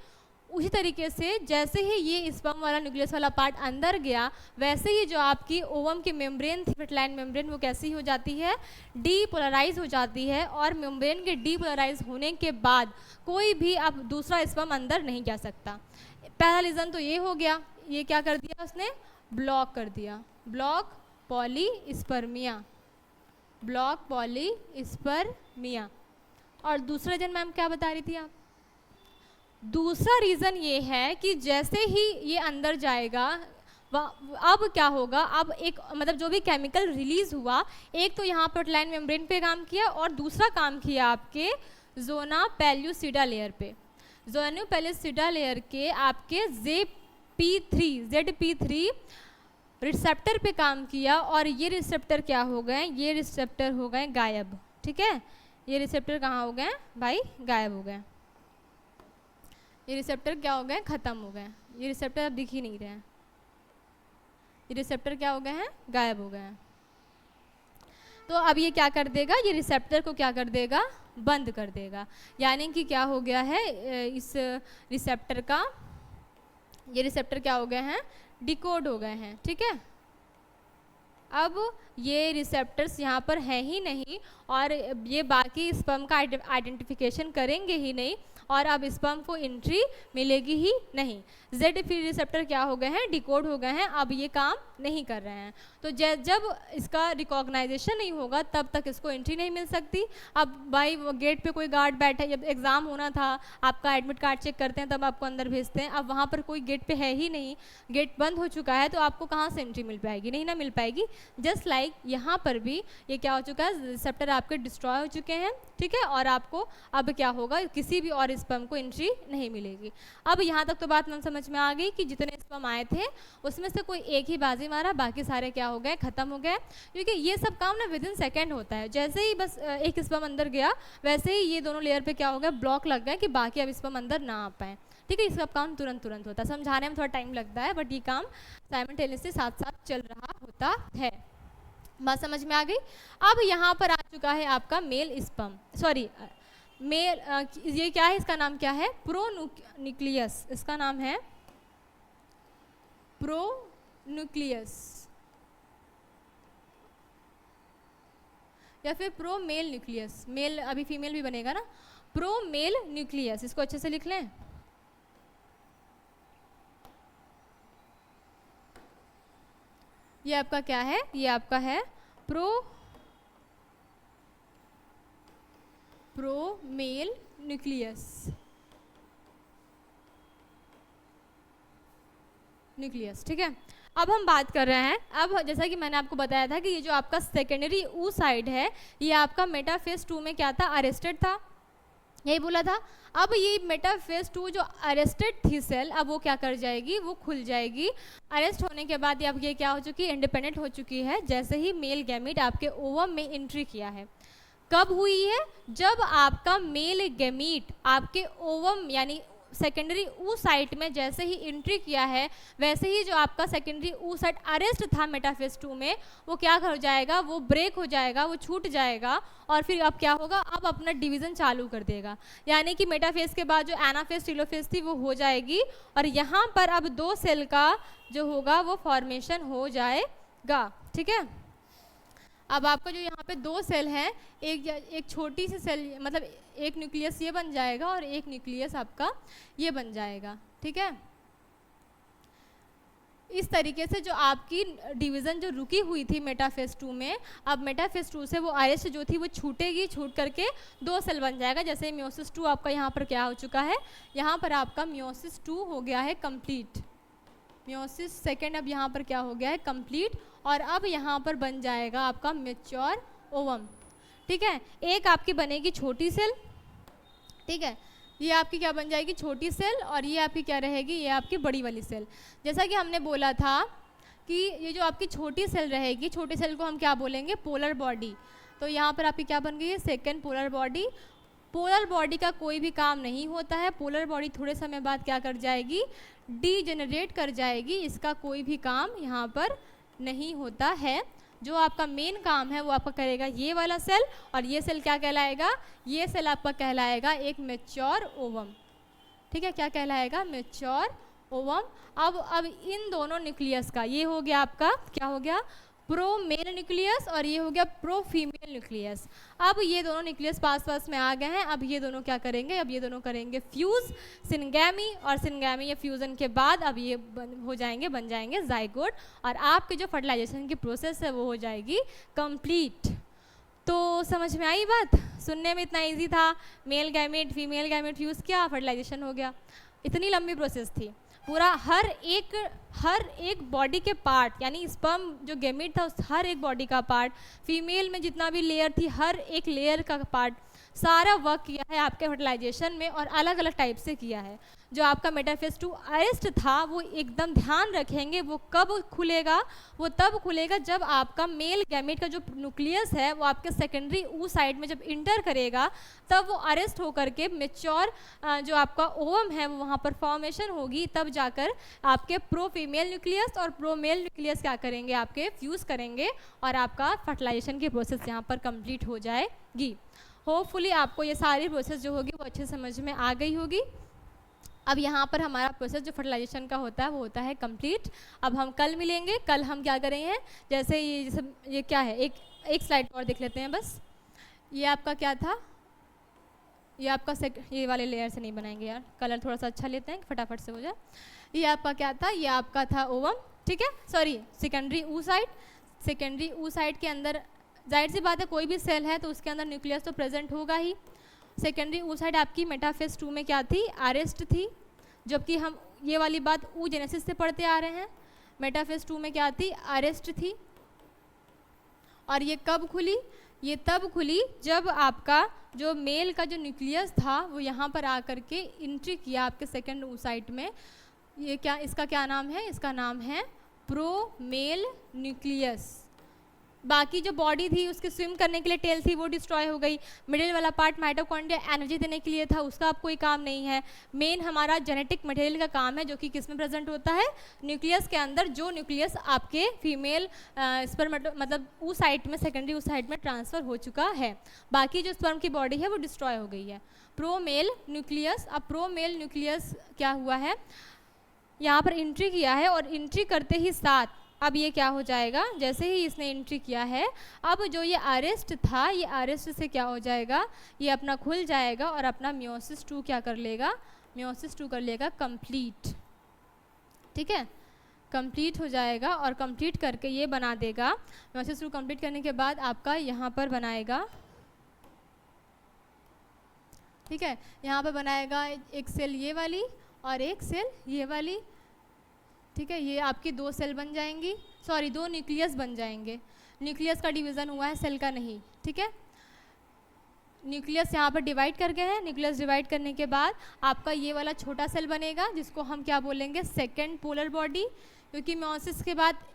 उसी तरीके से जैसे ही ये स्पर्म वाला न्यूक्लियस वाला पार्ट अंदर गया, वैसे ही जो आपकी ओवम की मेम्ब्रेन थी वटलाइन मेम्ब्रेन, वो कैसी हो जाती है, डीपोलराइज हो जाती है। और मेम्ब्रेन के डीपोलराइज होने के बाद कोई भी अब दूसरा स्पर्म अंदर नहीं जा सकता। पहला रीज़न तो ये हो गया, ये क्या कर दिया उसने, ब्लॉक कर दिया, ब्लॉक पॉलीस्पर्मिया, ब्लॉक पॉलीस्पर्मिया। और दूसरा रीज़न मैम क्या बता रही थी आप? दूसरा रीज़न ये है कि जैसे ही ये अंदर जाएगा अब क्या होगा, अब एक मतलब जो भी केमिकल रिलीज़ हुआ, एक तो यहाँ पर वटलाइन मेम्ब्रेन पे काम किया और दूसरा काम किया आपके ज़ोना पेल्यूसिडा लेयर पे। ज़ोना पेल्यूसिडा लेयर के आपके ZP3 रिसेप्टर पे काम किया, और ये रिसेप्टर क्या हो गए, ये रिसेप्टर हो गए गायब, ठीक है। ये रिसेप्टर कहाँ हो गए भाई, गायब हो गए। ये रिसेप्टर क्या हो गए, ख़त्म हो गए। ये रिसेप्टर अब दिख ही नहीं रहे हैं, ये रिसेप्टर क्या हो गए हैं, गायब हो गए हैं। तो अब ये क्या कर देगा, ये रिसेप्टर को क्या कर देगा, बंद कर देगा। यानी कि क्या हो गया है, इस रिसेप्टर का, ये रिसेप्टर क्या हो गए हैं, डिकोड हो गए हैं, ठीक है। अब ये रिसेप्टर्स यहाँ पर है ही नहीं और ये बाकी स्पर्म का आइडेंटिफिकेशन करेंगे ही नहीं और अब स्पर्म को एंट्री मिलेगी ही नहीं। Z फ्री रिसेप्टर क्या हो गए हैं, डिकोड हो गए हैं, अब ये काम नहीं कर रहे हैं। तो जब इसका रिकॉग्नाइजेशन नहीं होगा तब तक इसको एंट्री नहीं मिल सकती। अब भाई गेट पे कोई गार्ड बैठा, जब एग्ज़ाम होना था आपका एडमिट कार्ड चेक करते हैं तब आपको अंदर भेजते हैं, अब वहाँ पर कोई गेट पे है ही नहीं, गेट बंद हो चुका है, तो आपको कहाँ से एंट्री मिल पाएगी, नहीं ना मिल पाएगी। जस्ट लाइक यहाँ पर भी ये क्या हो चुका है, रिसेप्टर आपके डिस्ट्रॉय हो चुके हैं, ठीक है, और आपको अब क्या होगा, किसी भी और स्पर्म को एंट्री नहीं मिलेगी। अब यहाँ तक तो बात मैम समझ में आ गई कि जितने स्पर्म आए थे उसमें से कोई एक ही बाजी मारा, बाकी सारे क्या हो गए, खत्म हो गए, क्योंकि ये सब काम ना विद इन सेकेंड होता है। जैसे ही बस एक स्पर्म अंदर गया वैसे ही ये दोनों लेयर पे क्या हो गया, ब्लॉक लग गए कि बाकी अब स्पर्म अंदर ना आ पाए, ठीक है। इसका काम तुरंत होता है, समझाने में थोड़ा टाइम लगता है बट ये काम साइमल्टेनियसली साथ साथ चल रहा होता है। बात समझ में आ गई। अब यहाँ पर आ चुका है आपका मेल स्पर्म, सॉरी मेल, ये क्या है, इसका नाम क्या है, प्रोन्यूक्लियस, इसका नाम है प्रोन्यूक्लियस या फिर प्रो मेल न्यूक्लियस, मेल अभी फीमेल भी बनेगा ना, प्रो मेल न्यूक्लियस, इसको अच्छे से लिख लें। ये आपका क्या है, ये आपका है प्रो मेल न्यूक्लियस, ठीक है। अब हम बात कर रहे हैं, अब जैसा कि मैंने आपको बताया था कि ये जो आपका सेकेंडरी ऊ साइड है ये आपका मेटाफेज 2 में क्या था, अरेस्टेड था, यही बोला था। अब ये मेटाफेज 2 जो अरेस्टेड थी सेल, अब वो क्या कर जाएगी, वो खुल जाएगी। अरेस्ट होने के बाद अब ये क्या हो चुकी है, इंडिपेंडेंट हो चुकी है, जैसे ही मेल गैमीट आपके ओवम में एंट्री किया है। कब हुई है, जब आपका मेल गैमीट आपके ओवम यानी सेकेंडरी ऊ साइट में जैसे ही एंट्री किया है, वैसे ही जो आपका सेकेंडरी ऊ साइट अरेस्ट था मेटाफेज 2 में, वो क्या हो जाएगा, वो ब्रेक हो जाएगा, वो छूट जाएगा और फिर अब क्या होगा, अब अपना डिवीज़न चालू कर देगा। यानी कि मेटाफेज के बाद जो एनाफेज टेलोफेज थी वो हो जाएगी और यहाँ पर अब 2 सेल का जो होगा वो फॉर्मेशन हो जाएगा, ठीक है। अब आपका जो यहाँ पे 2 सेल हैं, एक छोटी सी सेल, मतलब एक न्यूक्लियस ये बन जाएगा और एक न्यूक्लियस आपका ये बन जाएगा, ठीक है। इस तरीके से जो आपकी डिवीज़न जो रुकी हुई थी मेटाफेज 2 में, अब मेटाफेज 2 से वो अरेस्ट जो थी वो छूटेगी, छूट करके 2 सेल बन जाएगा। जैसे मियोसिस 2 आपका यहाँ पर क्या हो चुका है, यहाँ पर आपका मियोसिस 2 हो गया है कंप्लीट, मियोसिस सेकेंड अब यहाँ पर क्या हो गया है, कंप्लीट, और अब यहाँ पर बन जाएगा आपका मैच्योर ओवम, ठीक है। एक आपकी बनेगी छोटी सेल, ठीक है, ये आपकी क्या बन जाएगी, छोटी सेल, और ये आपकी क्या रहेगी, ये आपकी बड़ी वाली सेल। जैसा कि हमने बोला था कि ये जो आपकी छोटी सेल रहेगी, छोटी सेल को हम क्या बोलेंगे, पोलर बॉडी। तो यहाँ पर आपकी क्या बन गई है, second polar body. Polar body का कोई भी काम नहीं होता है, पोलर बॉडी थोड़े समय बाद क्या कर जाएगी, डीजेनरेट कर जाएगी, इसका कोई भी काम यहाँ पर नहीं होता है। जो आपका मेन काम है वो आपका करेगा ये वाला सेल, और ये सेल क्या कहलाएगा, ये सेल आपका कहलाएगा एक मैच्योर ओवम, ठीक है, क्या कहलाएगा, मैच्योर ओवम। अब इन दोनों न्यूक्लियस का, ये हो गया आपका क्या हो गया, प्रो मेल न्यूक्लियस, और ये हो गया प्रो फीमेल न्यूक्लियस। अब ये दोनों न्यूक्लियस पास में आ गए हैं, अब ये दोनों क्या करेंगे, अब ये दोनों करेंगे फ्यूज, सिनगैमी, और सिनगैमी या फ्यूजन के बाद अब ये बन जाएंगे जाइगोट, और आपके जो फर्टिलाइजेशन की प्रोसेस है वो हो जाएगी कंप्लीट। तो समझ में आई बात, सुनने में इतना ईजी था, male gamete female gamete fuse किया, फर्टिलाइजेशन हो गया, इतनी लंबी प्रोसेस थी। पूरा हर एक बॉडी के पार्ट, यानी स्पर्म जो गैमेट था उस हर एक बॉडी का पार्ट, फीमेल में जितना भी लेयर थी हर एक लेयर का पार्ट, सारा वर्क किया है आपके फर्टिलाइजेशन में, और अलग अलग टाइप से किया है। जो आपका मेटाफेज 2 अरेस्ट था वो एकदम ध्यान रखेंगे, वो कब खुलेगा, वो तब खुलेगा जब आपका मेल गैमेट का जो न्यूक्लियस है वो आपके सेकेंडरी ऊ साइड में जब इंटर करेगा, तब वो अरेस्ट होकर के मेच्योर जो आपका ओवम है वो वहाँ पर फॉर्मेशन होगी, तब जाकर आपके प्रो फीमेल न्यूक्लियस और प्रो मेल न्यूक्लियस क्या करेंगे, आपके फ्यूज़ करेंगे, और आपका फर्टिलाइजेशन की प्रोसेस यहाँ पर कंप्लीट हो जाएगी। होपफुली आपको ये सारी प्रोसेस जो होगी वो अच्छे समझ में आ गई होगी। अब यहाँ पर हमारा प्रोसेस जो फर्टिलाइजेशन का होता है वो होता है कंप्लीट। अब हम कल मिलेंगे, कल हम क्या करेंगे, जैसे ये क्या है, एक स्लाइड और देख लेते हैं बस। ये आपका क्या था, ये आपका ये वाले लेयर से नहीं बनाएंगे यार, कलर थोड़ा सा अच्छा लेते हैं फटाफट से हो जाए। ये आपका क्या था, ये आपका था ओवम, ठीक है, sorry secondary oocyte। Secondary oocyte के अंदर जाहिर सी बात है कोई भी सेल है तो उसके अंदर न्यूक्लियस तो प्रेजेंट होगा ही। सेकेंडरी oocyte आपकी मेटाफेज 2 में क्या थी, अरेस्ट थी, जबकि हम ये वाली बात oogenesis से पढ़ते आ रहे हैं। मेटाफेज 2 में क्या थी, अरेस्ट थी। और ये कब खुली, ये तब खुली जब आपका जो मेल का जो न्यूक्लियस था वो यहाँ पर आकर के एंट्री किया आपके सेकेंड oocyte में। ये क्या, इसका क्या नाम है, इसका नाम है प्रोमेल न्यूक्लियस। बाकी जो बॉडी थी उसके स्विम करने के लिए टेल थी वो डिस्ट्रॉय हो गई। मिडिल वाला पार्ट माइटोकॉन्ड्रिया एनर्जी देने के लिए था, उसका अब कोई काम नहीं है। मेन हमारा जेनेटिक मटेरियल का काम है जो कि किस में प्रेजेंट होता है, न्यूक्लियस के अंदर, जो न्यूक्लियस आपके फीमेल स्पर्म मतलब oocyte में, सेकेंडरी oocyte में ट्रांसफ़र हो चुका है। बाकी जो स्पर्म की बॉडी है वो डिस्ट्रॉय हो गई है। प्रोमेल न्यूक्लियस, अब प्रोमेल न्यूक्लियस क्या हुआ है, यहाँ पर एंट्री किया है और एंट्री करते ही साथ अब ये क्या हो जाएगा, जैसे ही इसने एंट्री किया है अब जो ये अरेस्ट था, ये अरेस्ट से क्या हो जाएगा, ये अपना खुल जाएगा और अपना मियोसिस 2 क्या कर लेगा, मियोसिस 2 कर लेगा कंप्लीट, ठीक है, कंप्लीट हो जाएगा। और कंप्लीट करके ये बना देगा, मियोसिस 2 कंप्लीट करने के बाद आपका यहाँ पर बनाएगा, ठीक है, यहाँ पर बनाएगा एक सेल ये वाली और एक सेल ये वाली, ठीक है, ये आपकी 2 सेल बन जाएंगी, सॉरी 2 न्यूक्लियस बन जाएंगे। न्यूक्लियस का डिवीज़न हुआ है, सेल का नहीं, ठीक है। न्यूक्लियस यहाँ पर डिवाइड कर गए हैं, न्यूक्लियस डिवाइड करने के बाद आपका ये वाला छोटा सेल बनेगा जिसको हम क्या बोलेंगे, सेकेंड पोलर बॉडी, क्योंकि मियोसिस के बाद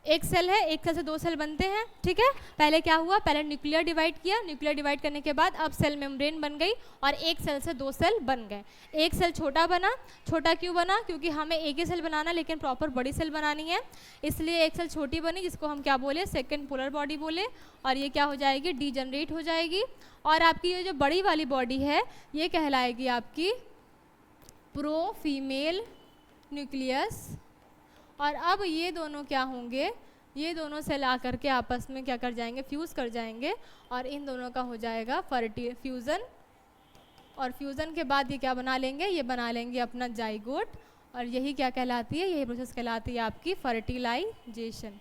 एक सेल है, एक सेल से 2 सेल बनते हैं, ठीक है। पहले क्या हुआ, पहले न्यूक्लियर डिवाइड किया, न्यूक्लियर डिवाइड करने के बाद अब सेल मेम्ब्रेन बन गई और एक सेल से 2 सेल बन गए। एक सेल छोटा बना, छोटा क्यों बना, क्योंकि हमें एक ही सेल बनाना लेकिन प्रॉपर बड़ी सेल बनानी है, इसलिए एक सेल छोटी बनी जिसको हम क्या बोले, सेकेंड पोलर बॉडी बोले। और ये क्या हो जाएगी, डीजनरेट हो जाएगी और आपकी ये जो बड़ी वाली बॉडी है ये कहलाएगी आपकी प्रो फीमेल न्यूक्लियस। और अब ये दोनों क्या होंगे, ये दोनों सेल आकर के आपस में क्या कर जाएंगे, फ्यूज़ कर जाएंगे और इन दोनों का हो जाएगा फ्यूज़न। और फ्यूज़न के बाद ये क्या बना लेंगे, ये बना लेंगे अपना जाइगोट। और यही क्या कहलाती है, यही प्रोसेस कहलाती है आपकी फर्टिलाइजेशन।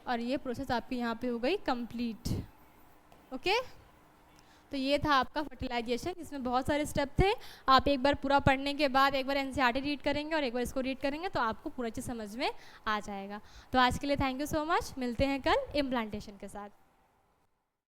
और ये प्रोसेस आपकी यहाँ पे हो गई कंप्लीट, ओके। तो ये था आपका फर्टिलाइजेशन, इसमें बहुत सारे स्टेप थे। आप एक बार पूरा पढ़ने के बाद एक बार एनसीईआरटी रीड करेंगे और एक बार इसको रीड करेंगे तो आपको पूरा चीज़ समझ में आ जाएगा। तो आज के लिए थैंक यू सो मच, मिलते हैं कल इम्प्लांटेशन के साथ।